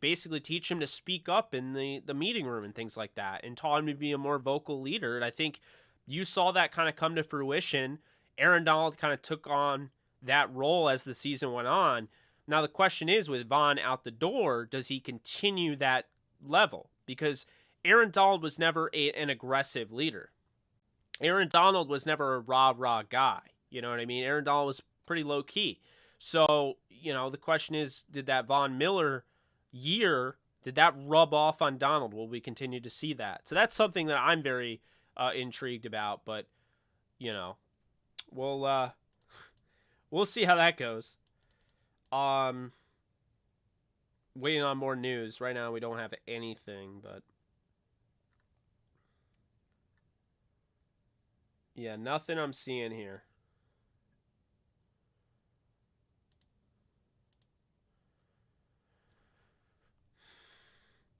basically teach him to speak up in the meeting room and things like that, and taught him to be a more vocal leader. And I think you saw that kind of come to fruition. Aaron Donald kind of took on that role as the season went on. Now the question is, with Vaughn out the door, does he continue that level? Because Aaron Donald was never an aggressive leader. Aaron Donald was never a rah-rah guy. You know what I mean? Aaron Donald was pretty low-key. So, the question is, did that Von Miller year, did that rub off on Donald? Will we continue to see that? So that's something that I'm very intrigued about. But, we'll see how that goes. Waiting on more news. Right now we don't have anything, but yeah, nothing I'm seeing here.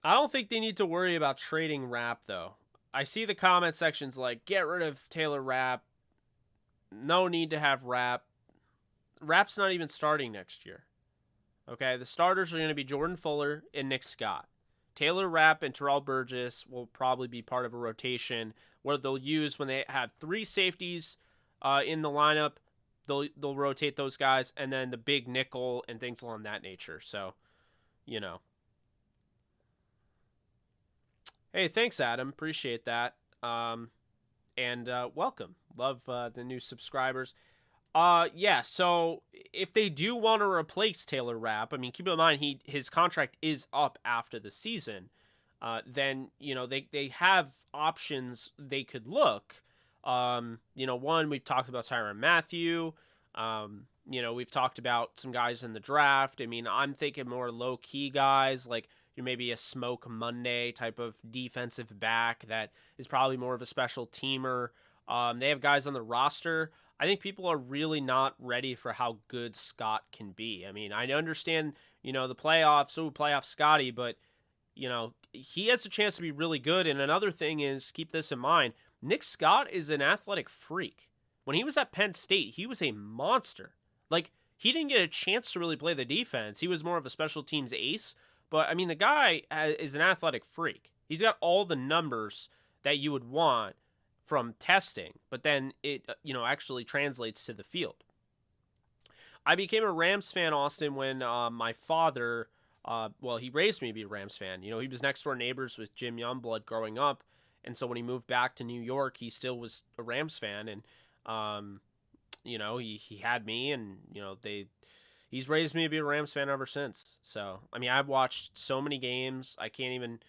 I don't think they need to worry about trading Rapp, though. I see the comment sections like, get rid of Taylor Rapp. No need to have Rapp. Rapp's not even starting next year. Okay, the starters are going to be Jordan Fuller and Nick Scott. Taylor Rapp and Terrell Burgess will probably be part of a rotation where they'll use when they have three safeties in the lineup. They'll rotate those guys, and then the big nickel and things along that nature. So, Hey, thanks, Adam. Appreciate that. And welcome. Love the new subscribers. Yeah, so if they do want to replace Taylor Rapp, I mean, keep in mind his contract is up after the season. Then they have options they could look. One, we've talked about Tyrann Mathieu. We've talked about some guys in the draft. I mean, I'm thinking more low key guys like maybe a Smoke Monday type of defensive back that is probably more of a special teamer. They have guys on the roster. I think people are really not ready for how good Scott can be. I mean, I understand, the playoffs, playoff Scotty, but, he has a chance to be really good. And another thing is, keep this in mind, Nick Scott is an athletic freak. When he was at Penn State, he was a monster. Like, he didn't get a chance to really play the defense. He was more of a special teams ace. But, I mean, the guy is an athletic freak. He's got all the numbers that you would want from testing, but then it, actually translates to the field. I became a Rams fan, Austin, when my father, he raised me to be a Rams fan. He was next door neighbors with Jim Youngblood growing up. And so when he moved back to New York, he still was a Rams fan. And, he had me, and, he's raised me to be a Rams fan ever since. So, I mean, I've watched so many games. I can't even,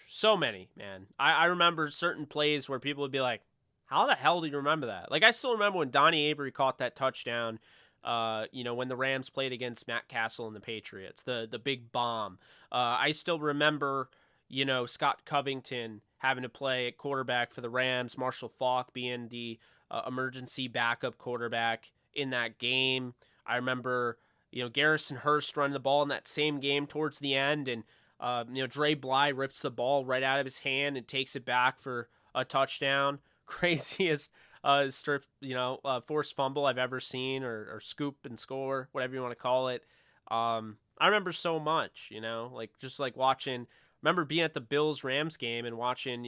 so many, man. I remember certain plays where people would be like, how the hell do you remember that? Like, I still remember when Donnie Avery caught that touchdown, when the Rams played against Matt Castle and the Patriots, the big bomb. I still remember, Scott Covington having to play at quarterback for the Rams, Marshall Faulk being the emergency backup quarterback in that game. I remember, Garrison Hurst running the ball in that same game towards the end, and, Dre Bly rips the ball right out of his hand and takes it back for a touchdown. Craziest strip, forced fumble I've ever seen, or scoop and score, whatever you want to call it. I remember so much, just like watching. Remember being at the Bills-Rams game and watching,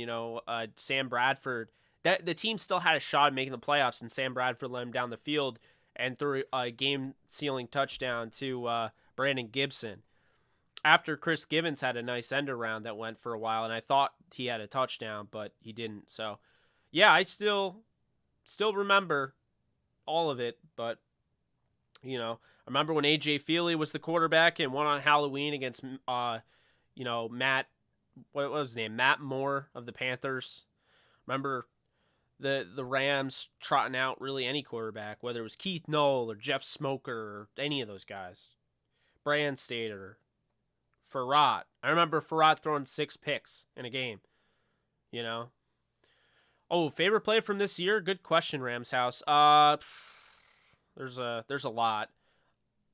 Sam Bradford. That the team still had a shot at making the playoffs, and Sam Bradford let him down the field and threw a game-sealing touchdown to Brandon Gibson. After Chris Givens had a nice end around that went for a while, and I thought he had a touchdown, but he didn't. So, yeah, I still remember all of it, but, I remember when A.J. Feely was the quarterback and won on Halloween against, Matt, what was his name? Matt Moore of the Panthers. Remember the Rams trotting out really any quarterback, whether it was Keith Knoll or Jeff Smoker or any of those guys. Brandstater, Farrat. I remember Farrat throwing 6 picks in a game, Oh, favorite play from this year? Good question, Rams House. There's a lot.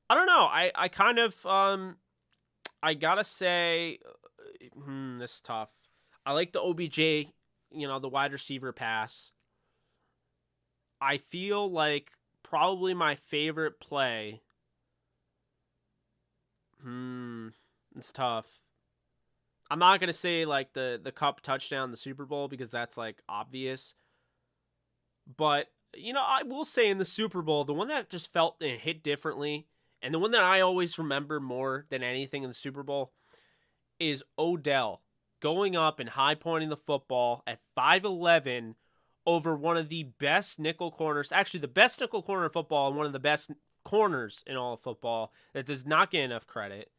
I don't know. I kind of I gotta say, this is tough. I like the OBJ, the wide receiver pass. I feel like probably my favorite play. It's tough. I'm not going to say like the Cup touchdown in the Super Bowl because that's like obvious. But, I will say in the Super Bowl, the one that just felt and hit differently, and the one that I always remember more than anything in the Super Bowl, is Odell going up and high pointing the football at 5'11" over one of the best nickel corners, actually the best nickel corner in football and one of the best corners in all of football that does not get enough credit.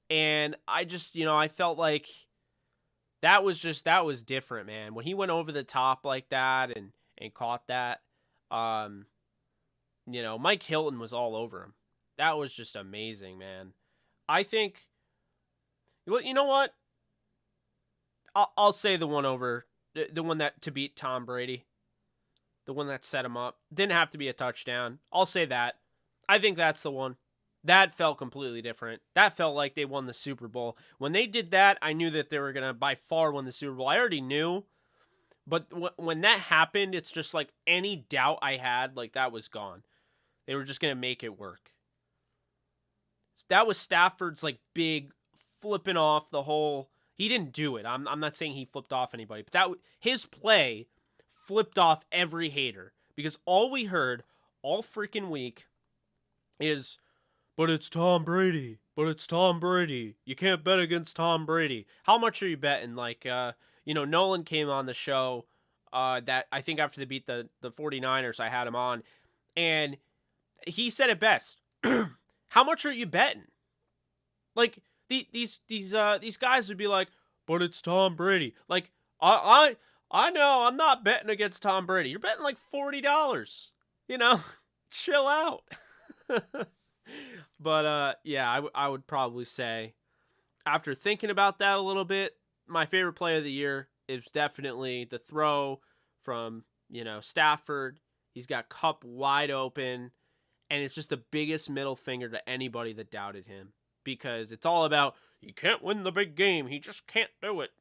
And I just, I felt like that was different, man. When he went over the top like that and caught that, Mike Hilton was all over him. That was just amazing, man. I think, well, you know what? I'll say the one that to beat Tom Brady, the one that set him up. Didn't have to be a touchdown. I'll say that. I think that's the one. That felt completely different. That felt like they won the Super Bowl. When they did that, I knew that they were going to by far win the Super Bowl. I already knew. But when that happened, it's just like any doubt I had, like that was gone. They were just going to make it work. That was Stafford's like big flipping off the whole. He didn't do it. I'm not saying he flipped off anybody. But his play flipped off every hater. Because all we heard all freaking week is, but it's Tom Brady. But it's Tom Brady. You can't bet against Tom Brady. How much are you betting? Like, Nolan came on the show that I think after they beat the 49ers, I had him on. And he said it best. How much are you betting? Like, these guys would be like, but it's Tom Brady. Like, I know I'm not betting against Tom Brady. You're betting like $40. Chill out. But, yeah, I would probably say, after thinking about that a little bit, my favorite play of the year is definitely the throw from, Stafford. He's got Kupp wide open, and it's just the biggest middle finger to anybody that doubted him, because it's all about, he can't win the big game. He just can't do it.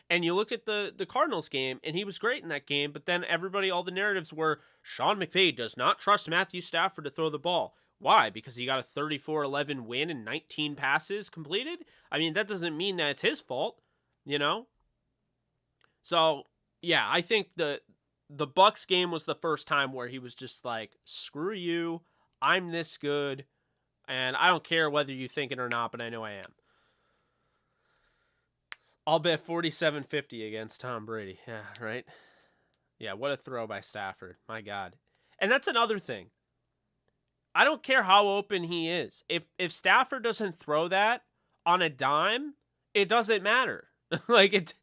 And you look at the Cardinals game, and he was great in that game, but then all the narratives were, Sean McVay does not trust Matthew Stafford to throw the ball. Why? Because he got a 34-11 win and 19 passes completed? I mean, that doesn't mean that it's his fault, So, yeah, I think the Bucks game was the first time where he was just like, screw you, I'm this good, and I don't care whether you think it or not, but I know I am. I'll bet 47-50 against Tom Brady. Yeah, right? Yeah, what a throw by Stafford. My God. And that's another thing. I don't care how open he is. If Stafford doesn't throw that on a dime, it doesn't matter. Like,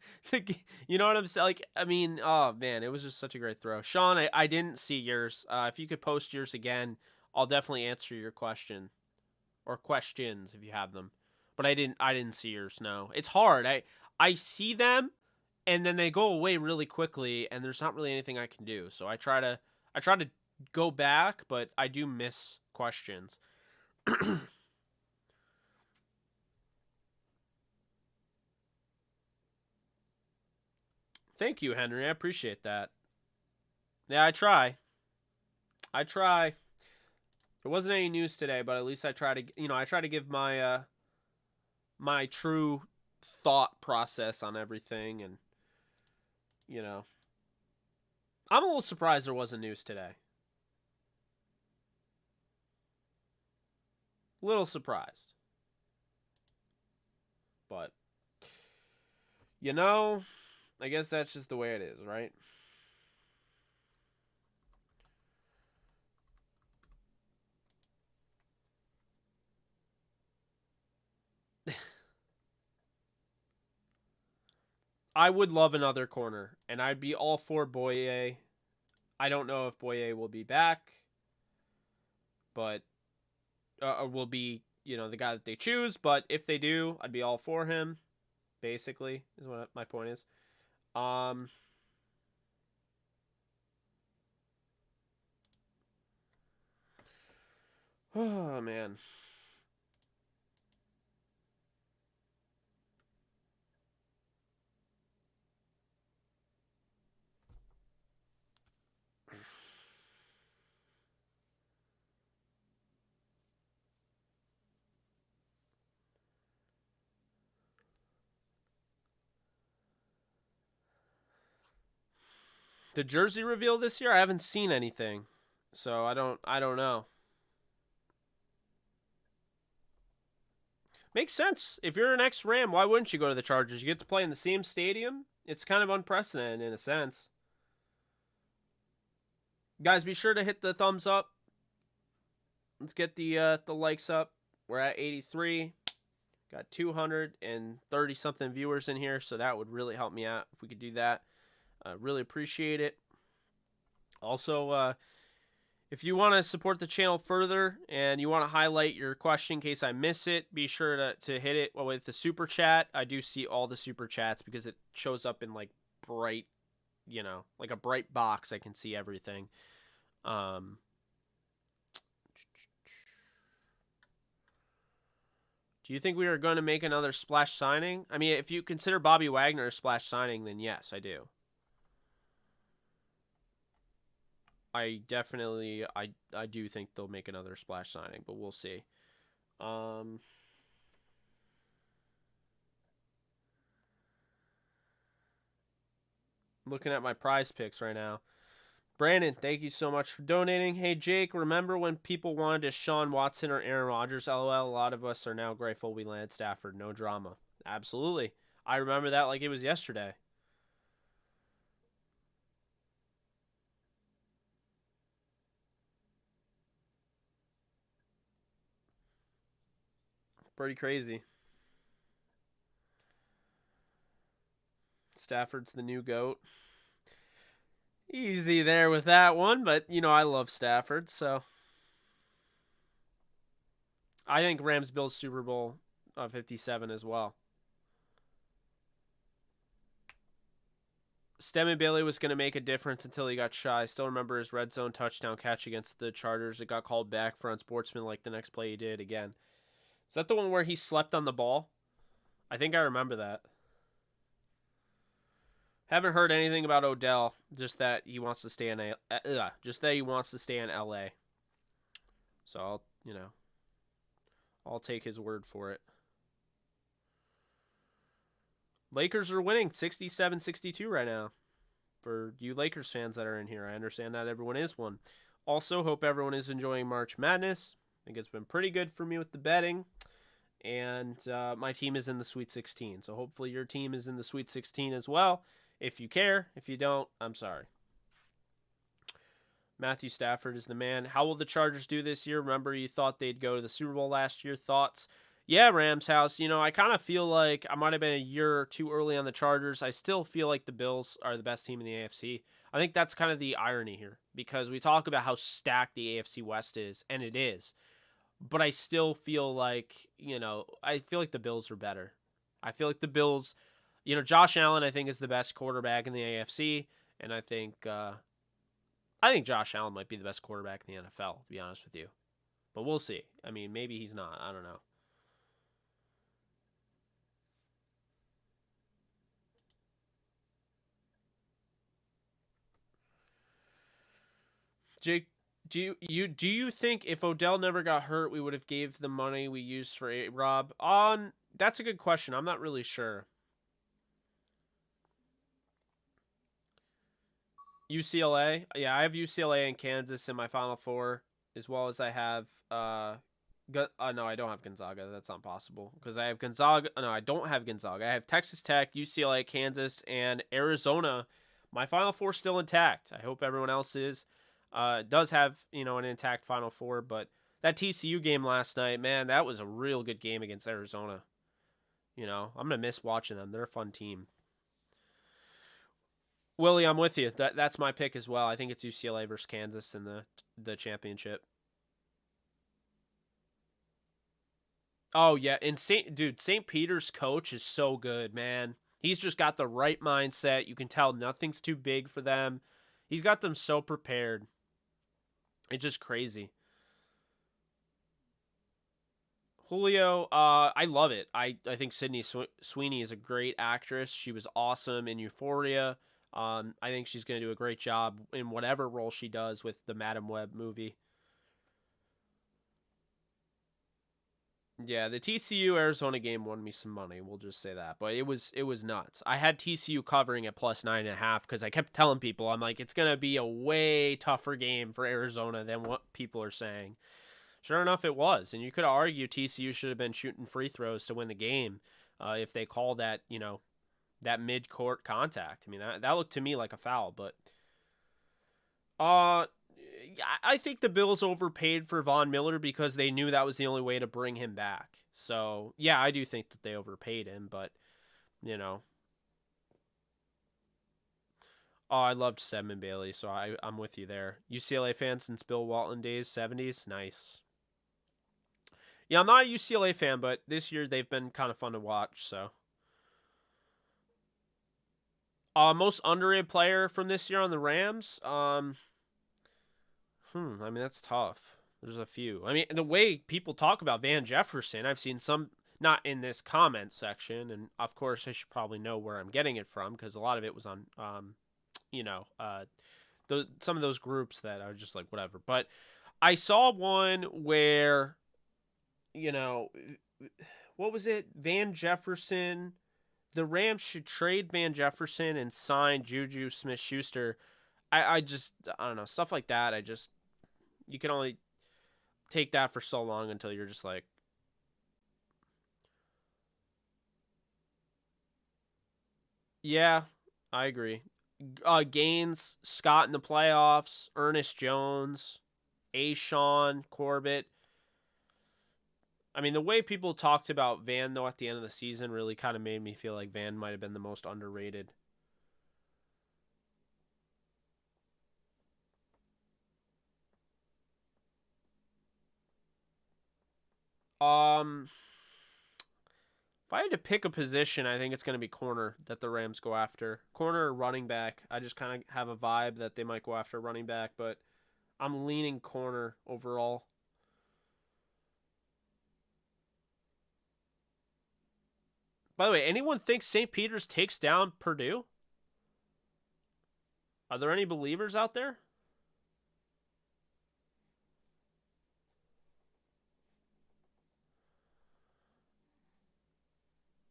you know what I'm saying? Like, I mean, oh man, it was just such a great throw. Sean, I didn't see yours. If you could post yours again, I'll definitely answer your question or questions if you have them. But I didn't see yours. No, it's hard. I see them, and then they go away really quickly, and there's not really anything I can do. So I try to go back, but I do miss questions. Thank you, Henry. I appreciate that. Yeah, I try. I try. There wasn't any news today, but at least I try to, I try to give my true thought process on everything, and you know, I'm a little surprised there wasn't news today. Little surprised, but you know, I guess that's just the way it is, right? I would love another corner, and I'd be all for Boye. I don't know if Boye will be back, but will be the guy that they choose. But if they do, I'd be all for him. Basically, is what my point is. Um, oh man, the jersey reveal this year, I haven't seen anything, so I don't know. Makes sense. If you're an ex-Ram, why wouldn't you go to the Chargers? You get to play in the same stadium. It's kind of unprecedented in a sense. Guys, be sure to hit the thumbs up. Let's get the likes up. We're at 83. Got 230 something viewers in here, so that would really help me out if we could do that. Really appreciate it. Also, if you want to support the channel further and you want to highlight your question in case I miss it, be sure to hit it with the super chat. I do see all the super chats because it shows up in like bright, like a bright box. I can see everything. Do you think we are going to make another splash signing? I mean, if you consider Bobby Wagner a splash signing, then yes, I do. I definitely, I do think they'll make another splash signing, but we'll see. Looking at my prize picks right now. Brandon, thank you so much for donating. Hey, Jake, remember when people wanted Deshaun Watson or Aaron Rodgers? LOL, a lot of us are now grateful we landed Stafford. No drama. Absolutely. I remember that like it was yesterday. Pretty crazy. Stafford's the new GOAT. Easy there with that one, but, I love Stafford, so. I think Rams-Bills Super Bowl 57 as well. Stemmy Bailey was going to make a difference until he got shy. I still remember his red zone touchdown catch against the Chargers. It got called back for unsportsmanlike the next play he did again. Is that the one where he slept on the ball? I think I remember that. Haven't heard anything about Odell. Just that he wants to stay in LA. So I'll take his word for it. Lakers are winning 67-62 right now. For you Lakers fans that are in here, I understand not everyone is one. Also, hope everyone is enjoying March Madness. I think it's been pretty good for me with the betting. And my team is in the Sweet 16. So hopefully your team is in the Sweet 16 as well. If you care. If you don't, I'm sorry. Matthew Stafford is the man. How will the Chargers do this year? Remember, you thought they'd go to the Super Bowl last year. Thoughts? Yeah, Rams house. I kind of feel like I might have been a year too early on the Chargers. I still feel like the Bills are the best team in the AFC. I think that's kind of the irony here because we talk about how stacked the AFC West is, and it is. But I still feel like, I feel like the Bills are better. I feel like the Bills, Josh Allen, I think, is the best quarterback in the AFC, and I think Josh Allen might be the best quarterback in the NFL, to be honest with you. But we'll see. I mean, maybe he's not. I don't know. Jake, do you think if Odell never got hurt, we would have gave the money we used for Rob? That's a good question. I'm not really sure. UCLA, yeah, I have UCLA and Kansas in my Final Four, as well as I have. No, I don't have Gonzaga. That's not possible because I have Gonzaga. No, I don't have Gonzaga. I have Texas Tech, UCLA, Kansas, and Arizona. My Final Four still intact. I hope everyone else is. Does have an intact Final Four, but that TCU game last night, man, that was a real good game against Arizona. I'm gonna miss watching them. They're a fun team. Willie, I'm with you. That's my pick as well. I think it's UCLA versus Kansas in the championship. Oh yeah, and St. Peter's coach is so good, man. He's just got the right mindset. You can tell nothing's too big for them. He's got them so prepared. It's just crazy. Julio, I love it. I think Sydney Sweeney is a great actress. She was awesome in Euphoria. I think she's going to do a great job in whatever role she does with the Madam Web movie. Yeah, the TCU Arizona game won me some money. We'll just say that, but it was nuts. I had TCU covering at +9.5 because I kept telling people I'm like it's gonna be a way tougher game for Arizona than what people are saying. Sure enough, it was, and you could argue TCU should have been shooting free throws to win the game if they called that mid court contact. I mean that looked to me like a foul, but uh, I think the Bills overpaid for Von Miller because they knew that was the only way to bring him back. So, yeah, I do think that they overpaid him, but, you know. Oh, I loved Stedman Bailey, so I'm with you there. UCLA fan since Bill Walton days, 70s, nice. Yeah, I'm not a UCLA fan, but this year they've been kind of fun to watch, so. Most underrated player from this year on the Rams? I mean, that's tough. There's a few. I mean, the way people talk about Van Jefferson, I've seen some, not in this comment section, and of course, I should probably know where I'm getting it from because a lot of it was on, you know, uh, some of those groups that I was just like, whatever. But I saw one where, you know, what was it? Van Jefferson. The Rams should trade Van Jefferson and sign Juju Smith-Schuster. I don't know, stuff like that. You can only take that for so long until you're just like, yeah, I agree. Gaines, Scott in the playoffs, Ernest Jones, Ashawn, Corbett. I mean, the way people talked about Van though at the end of the season really kind of made me feel like Van might have been the most underrated. Um, if I had to pick a position, I think it's going to be corner that the Rams go after. Corner or running back. I just kind of have a vibe that they might go after running back, but I'm leaning corner overall. By the way, anyone thinks St. Peter's takes down Purdue? Are there any believers out there?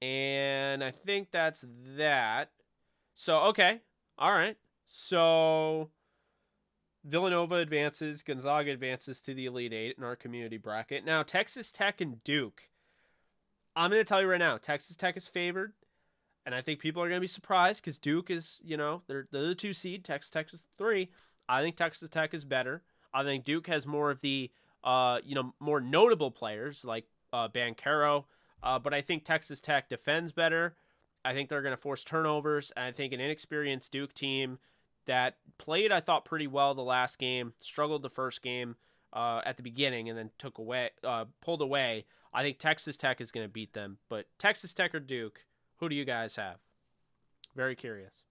And I think that's that. So, okay. All right. So, Villanova advances. Gonzaga advances to the Elite Eight in our community bracket. Now, Texas Tech and Duke. I'm going to tell you right now, Texas Tech is favored. And I think people are going to be surprised because Duke is, they're the 2 seed. Texas Tech is 3. I think Texas Tech is better. I think Duke has more of the, more notable players like Banchero. But I think Texas Tech defends better. I think they're going to force turnovers. And I think an inexperienced Duke team that played, I thought, pretty well the last game, struggled the first game at the beginning, and then pulled away. I think Texas Tech is going to beat them. But Texas Tech or Duke, who do you guys have? Very curious.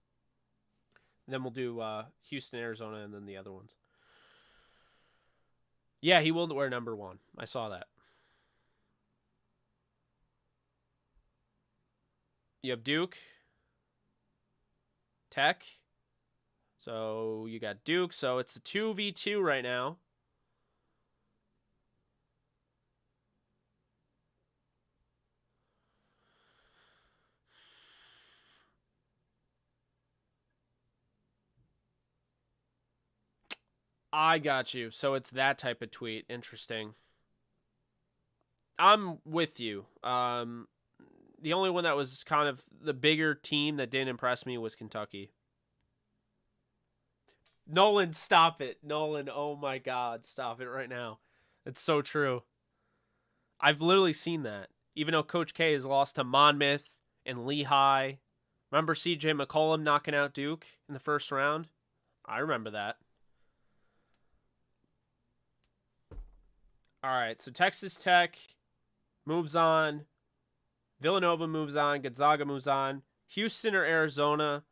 And then we'll do Houston, Arizona, and then the other ones. Yeah, he will wear number 1. I saw that. You have Duke, Tech. So you got Duke. So it's a 2v2 right now. I got you. So it's that type of tweet. Interesting. I'm with you. The only one that was kind of the bigger team that didn't impress me was Kentucky. Nolan, stop it. Nolan, oh my God, stop it right now. It's so true. I've literally seen that. Even though Coach K has lost to Monmouth and Lehigh. Remember CJ McCollum knocking out Duke in the first round? I remember that. All right, so Texas Tech moves on. Villanova moves on. Gonzaga moves on. Houston or Arizona?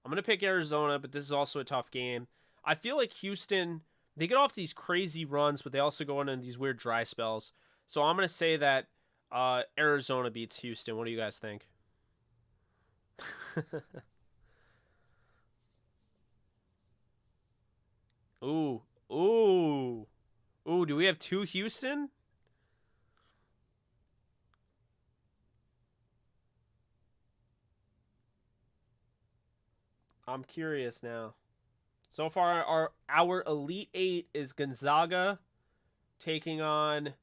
I'm going to pick Arizona, but this is also a tough game. I feel like Houston, they get off these crazy runs, but they also go into these weird dry spells. So I'm going to say that Arizona beats Houston. What do you guys think? Ooh. Ooh. Ooh, do we have 2 Houston? I'm curious now. So far, our Elite 8 is Gonzaga taking on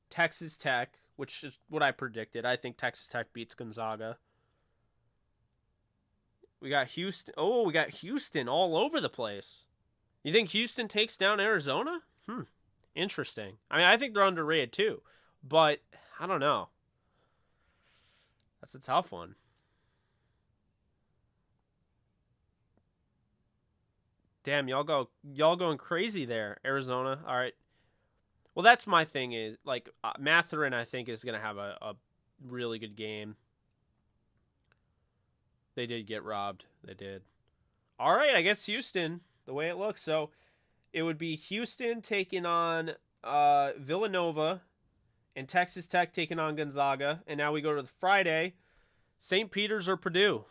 Texas Tech, which is what I predicted. I think Texas Tech beats Gonzaga. We got Houston. Oh, we got Houston all over the place. You think Houston takes down Arizona? Interesting. I mean, I think they're underrated too, but I don't know. That's a tough one. Damn, y'all going crazy there, Arizona. All right. Well, that's my thing is like Matherin. I think is gonna have a really good game. They did get robbed. They did. All right, I guess Houston. The way it looks, so it would be Houston taking on Villanova, and Texas Tech taking on Gonzaga. And now we go to the Friday, St. Peter's or Purdue.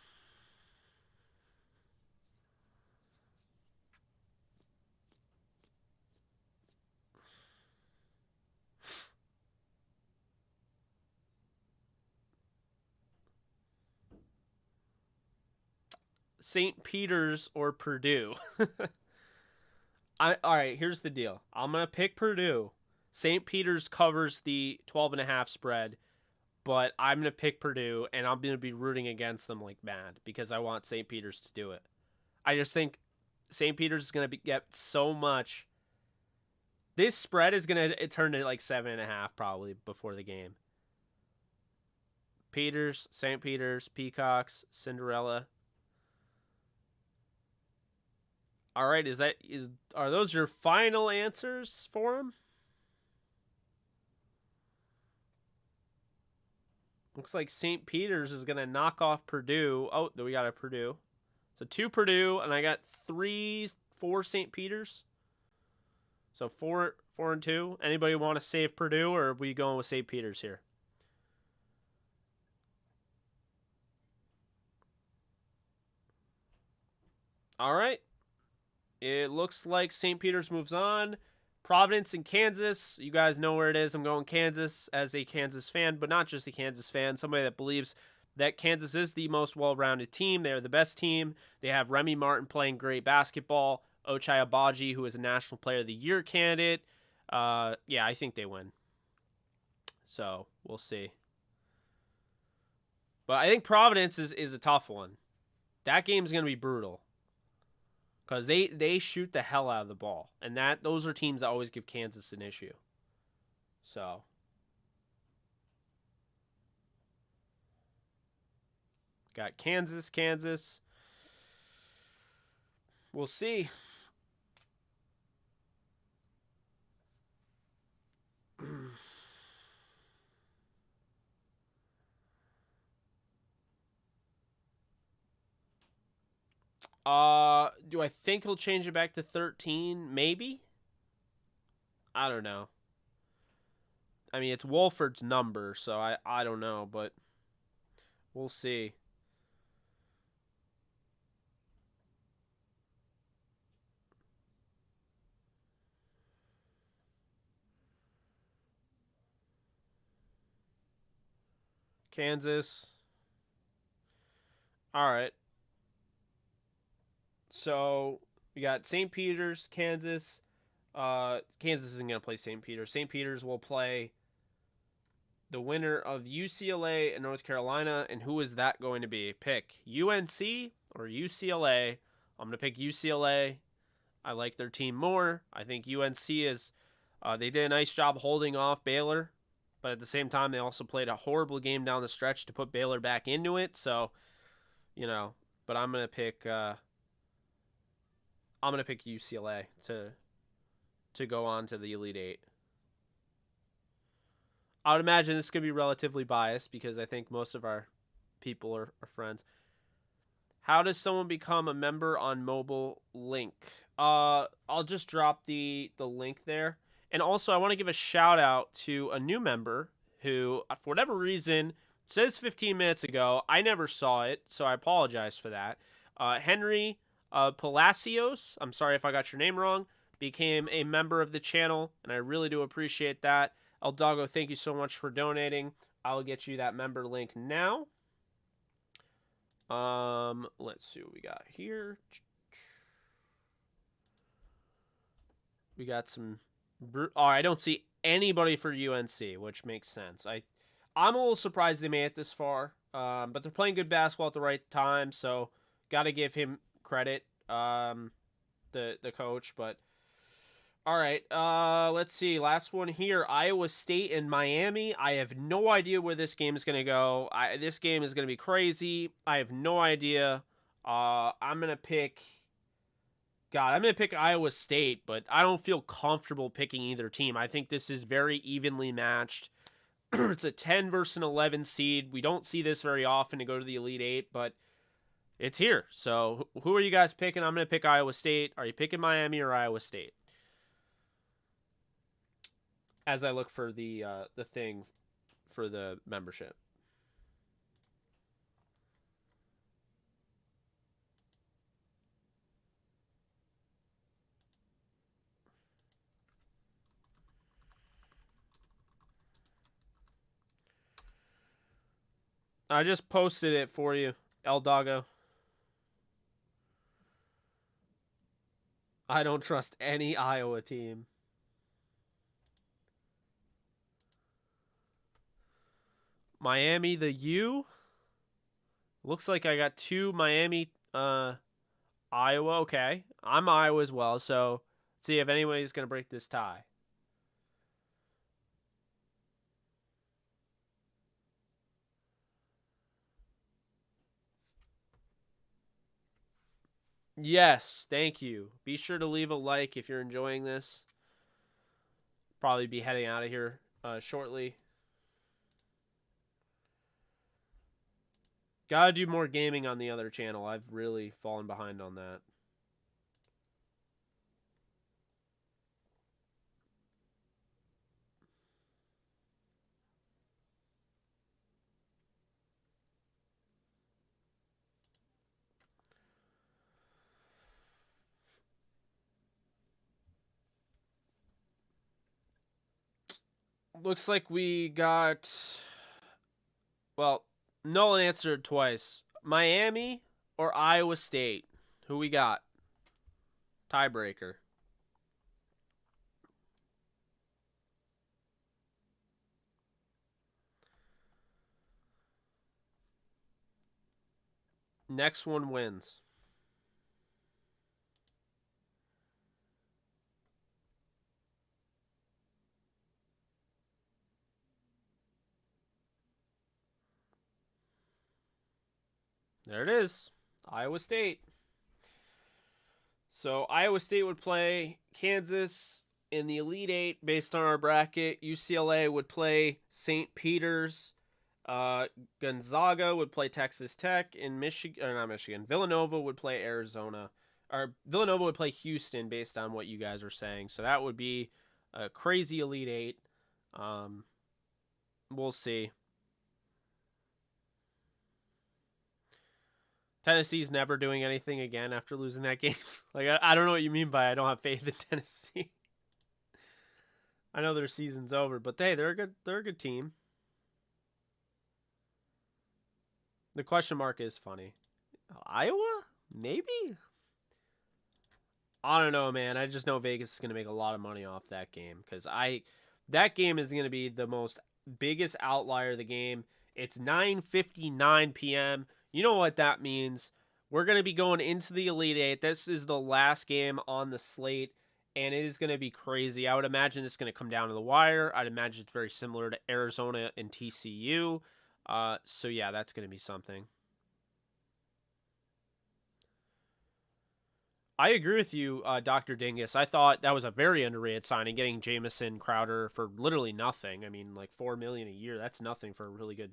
St. Peter's or Purdue. All right, here's the deal. I'm going to pick Purdue. St. Peter's covers the 12.5 spread, but I'm going to pick Purdue, and I'm going to be rooting against them like mad because I want St. Peter's to do it. I just think St. Peter's is going to get so much. This spread is going to turn to like 7.5 probably before the game. Peters, St. Peter's, Peacocks, Cinderella. All right, are those your final answers for him? Looks like St. Peter's is going to knock off Purdue. Oh, we got a Purdue. So 2 Purdue, and I got 4 St. Peter's. So 4 and 2. Anybody want to save Purdue, or are we going with St. Peter's here? All right. It looks like St. Peter's moves on. Providence and Kansas. You guys know where it is. I'm going Kansas as a Kansas fan, but not just a Kansas fan. Somebody that believes that Kansas is the most well-rounded team. They're the best team. They have Remy Martin playing great basketball. Ochai Agbaji, who is a National Player of the Year candidate. Yeah, I think they win. So we'll see. But I think Providence is a tough one. That game's going to be brutal. Because they shoot the hell out of the ball. And those are teams that always give Kansas an issue. So. Got Kansas. We'll see. Do I think he'll change it back to 13? Maybe? I don't know. I mean, it's Wolford's number, so I don't know, but we'll see. Kansas. All right. So we got St. Peter's, Kansas. Kansas isn't going to play St. Peter's. St. Peter's will play the winner of UCLA and North Carolina. And who is that going to be? Pick UNC or UCLA. I'm going to pick UCLA. I like their team more. I think UNC is, they did a nice job holding off Baylor. But at the same time, they also played a horrible game down the stretch to put Baylor back into it. So, but I'm going to pick UCLA to go on to the Elite Eight. I would imagine this could be relatively biased because I think most of our people are friends. How does someone become a member on Mobile Link? I'll just drop the link there. And also, I want to give a shout out to a new member who, for whatever reason, says 15 minutes ago. I never saw it, so I apologize for that. Henry Palacios, I'm sorry if I got your name wrong, became a member of the channel, and I really do appreciate that. El Doggo, thank you so much for donating. I'll get you that member link now. Let's see what we got here. We got some. I don't see anybody for UNC, which makes sense. I'm a little surprised they made it this far, but they're playing good basketball at the right time, so got to give him credit, the coach. But all right, let's see. Last one here: Iowa State and Miami. I have no idea where this game is going to go. This game is going to be crazy. I have no idea. I'm going to pick Iowa State, but I don't feel comfortable picking either team. I think this is very evenly matched. It's a 10 versus an 11 seed. We don't see this very often to go to the Elite Eight, but it's here. So who are you guys picking? I'm going to pick Iowa State. Are you picking Miami or Iowa State? As I look for the thing for the membership. I just posted it for you, El Doggo. I don't trust any Iowa team. Miami, the U. Looks like I got two Miami, Iowa. Okay. I'm Iowa as well, so let's see if anybody's going to break this tie. Yes, thank you. Be sure to leave a like if you're enjoying this. Probably be heading out of here shortly. Gotta do more gaming on the other channel. I've really fallen behind on that. Looks like we got, well, Nolan answered twice. Miami or Iowa State? Who we got? Tiebreaker. Next one wins. There it is. Iowa State. So Iowa State would play Kansas in the Elite Eight based on our bracket. UCLA would play St. Peter's. Gonzaga would play Texas Tech. In Michigan, or not Michigan. Villanova would play Arizona. Or Villanova would play Houston based on what you guys are saying. So that would be a crazy Elite Eight. We'll see. Tennessee's never doing anything again after losing that game. Like, I don't know what you mean by I don't have faith in Tennessee. I know their season's over, but they're a good team. The question mark is funny. Iowa? Maybe? I don't know, man. I just know Vegas is going to make a lot of money off that game because that game is going to be the most biggest outlier of the game. It's 9:59 p.m. You know what that means. We're going to be going into the Elite Eight. This is the last game on the slate, and it is going to be crazy. I would imagine it's going to come down to the wire. I'd imagine it's very similar to Arizona and TCU. So, yeah, that's going to be something. I agree with you, Dr. Dingus. I thought that was a very underrated signing, getting Jamison Crowder for literally nothing. I mean, like $4 million a year. That's nothing for a really good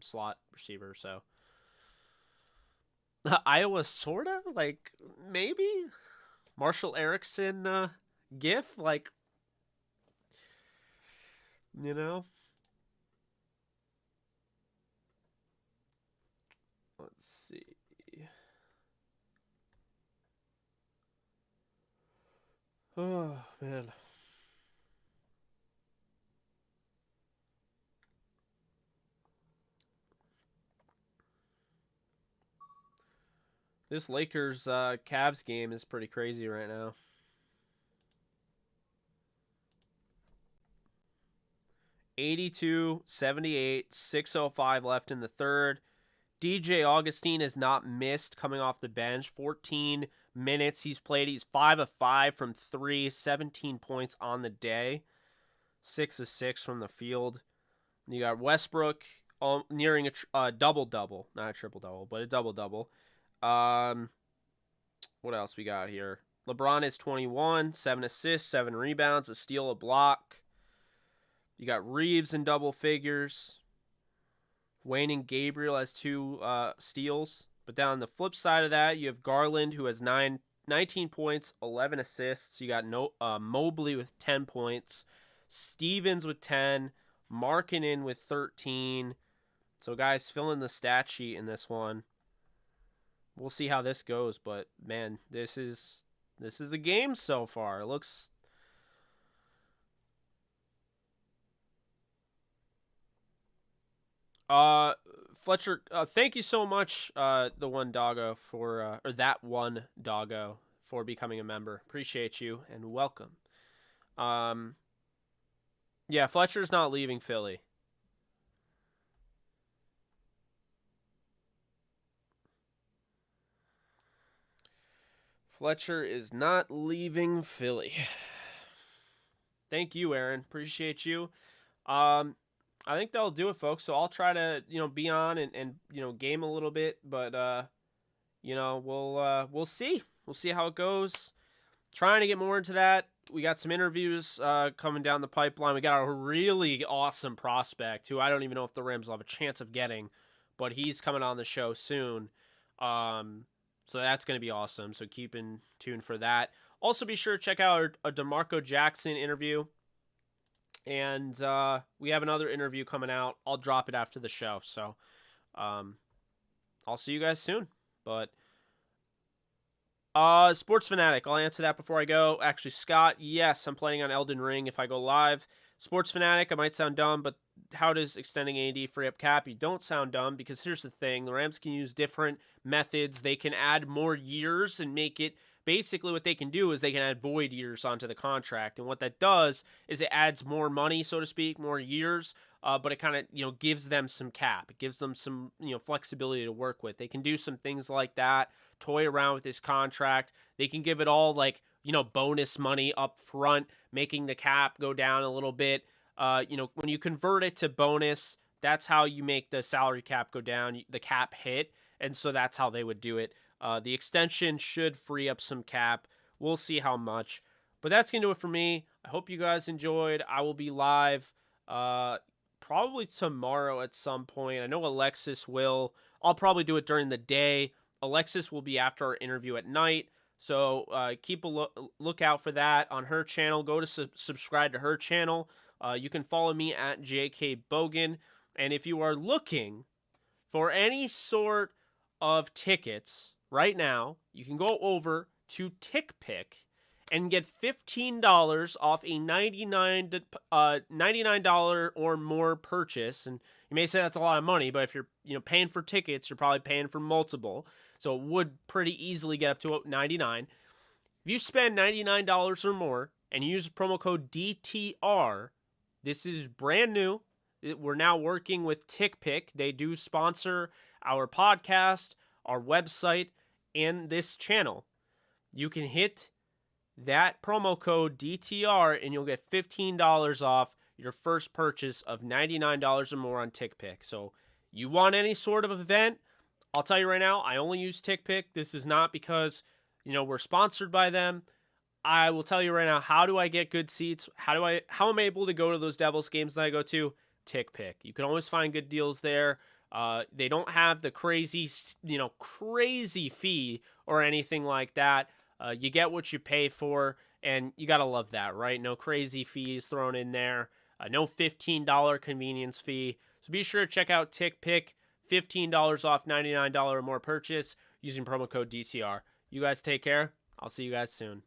slot receiver. So Iowa, sorta like maybe Marshall Erickson gif, like you know. Let's see. Oh man. This Lakers Cavs game is pretty crazy right now. 82-78, 6:05 left in the third. DJ Augustine has not missed coming off the bench. 14 minutes he's played. He's 5 of 5 from 3, 17 points on the day, 6 of 6 from the field. You got Westbrook nearing a double-double. Not a triple-double, but a double-double. What else we got here? LeBron is 21, 7 assists, 7 rebounds, a steal, a block. You got Reeves in double figures. Wayne and Gabriel has 2 steals. But down on the flip side of that, you have Garland, who has 19 points, 11 assists. You got Mobley with 10 points. Stevens with 10. Markkanen with 13. So, guys, fill in the stat sheet in this one. We'll see how this goes. But, man, this is a game so far. It looks... Fletcher, thank you so much, the one doggo for, or that one doggo for becoming a member. Appreciate you and welcome. Yeah, Fletcher's not leaving Philly. Fletcher is not leaving Philly. Thank you, Aaron. Appreciate you. I think that'll do it, folks. So I'll try to, be on and game a little bit, but we'll see. We'll see how it goes. Trying to get more into that. We got some interviews coming down the pipeline. We got a really awesome prospect who I don't even know if the Rams will have a chance of getting, but he's coming on the show soon. So that's going to be awesome. So keep in tune for that. Also, be sure to check out a DeMarco Jackson interview. And we have another interview coming out. I'll drop it after the show. So I'll see you guys soon. But Sports Fanatic, I'll answer that before I go. Actually, Scott, yes, I'm playing on Elden Ring if I go live. Sports fanatic, I might sound dumb, but how does extending AD free up cap? You don't sound dumb, because here's the thing. The Rams can use different methods. They can add more years and make it, basically what they can do is they can add void years onto the contract. And what that does is it adds more money, so to speak, more years, but it kind of, gives them some cap. It gives them some, flexibility to work with. They can do some things like that, toy around with this contract. They can give it all like, bonus money up front, making the cap go down a little bit. When you convert it to bonus, that's how you make the salary cap go down, the cap hit. And so that's how they would do it. The extension should free up some cap. We'll see how much. But that's going to do it for me. I hope you guys enjoyed. I will be live probably tomorrow at some point. I know Alexis will. I'll probably do it during the day. Alexis will be after our interview at night. So keep a lookout for that on her channel. Go to subscribe to her channel. You can follow me at JKBogan. And if you are looking for any sort of tickets right now, you can go over to TickPick and get $15 off a $99 or more purchase. And you may say that's a lot of money, but if you're paying for tickets, you're probably paying for multiple. So it would pretty easily get up to $99. If you spend $99 or more and use promo code DTR, this is brand new. We're now working with TickPick. They do sponsor our podcast, our website, and this channel. You can hit that promo code DTR and you'll get $15 off your first purchase of $99 or more on TickPick. So you want any sort of event, I'll tell you right now, I only use TickPick. This is not because, we're sponsored by them. I will tell you right now, how do I get good seats? How am I able to go to those Devils games that I go to? TickPick. You can always find good deals there. They don't have the crazy fee or anything like that. You get what you pay for, and you got to love that, right? No crazy fees thrown in there. No $15 convenience fee. So be sure to check out TickPick. $15 off $99 or more purchase using promo code DTR. You guys take care. I'll see you guys soon.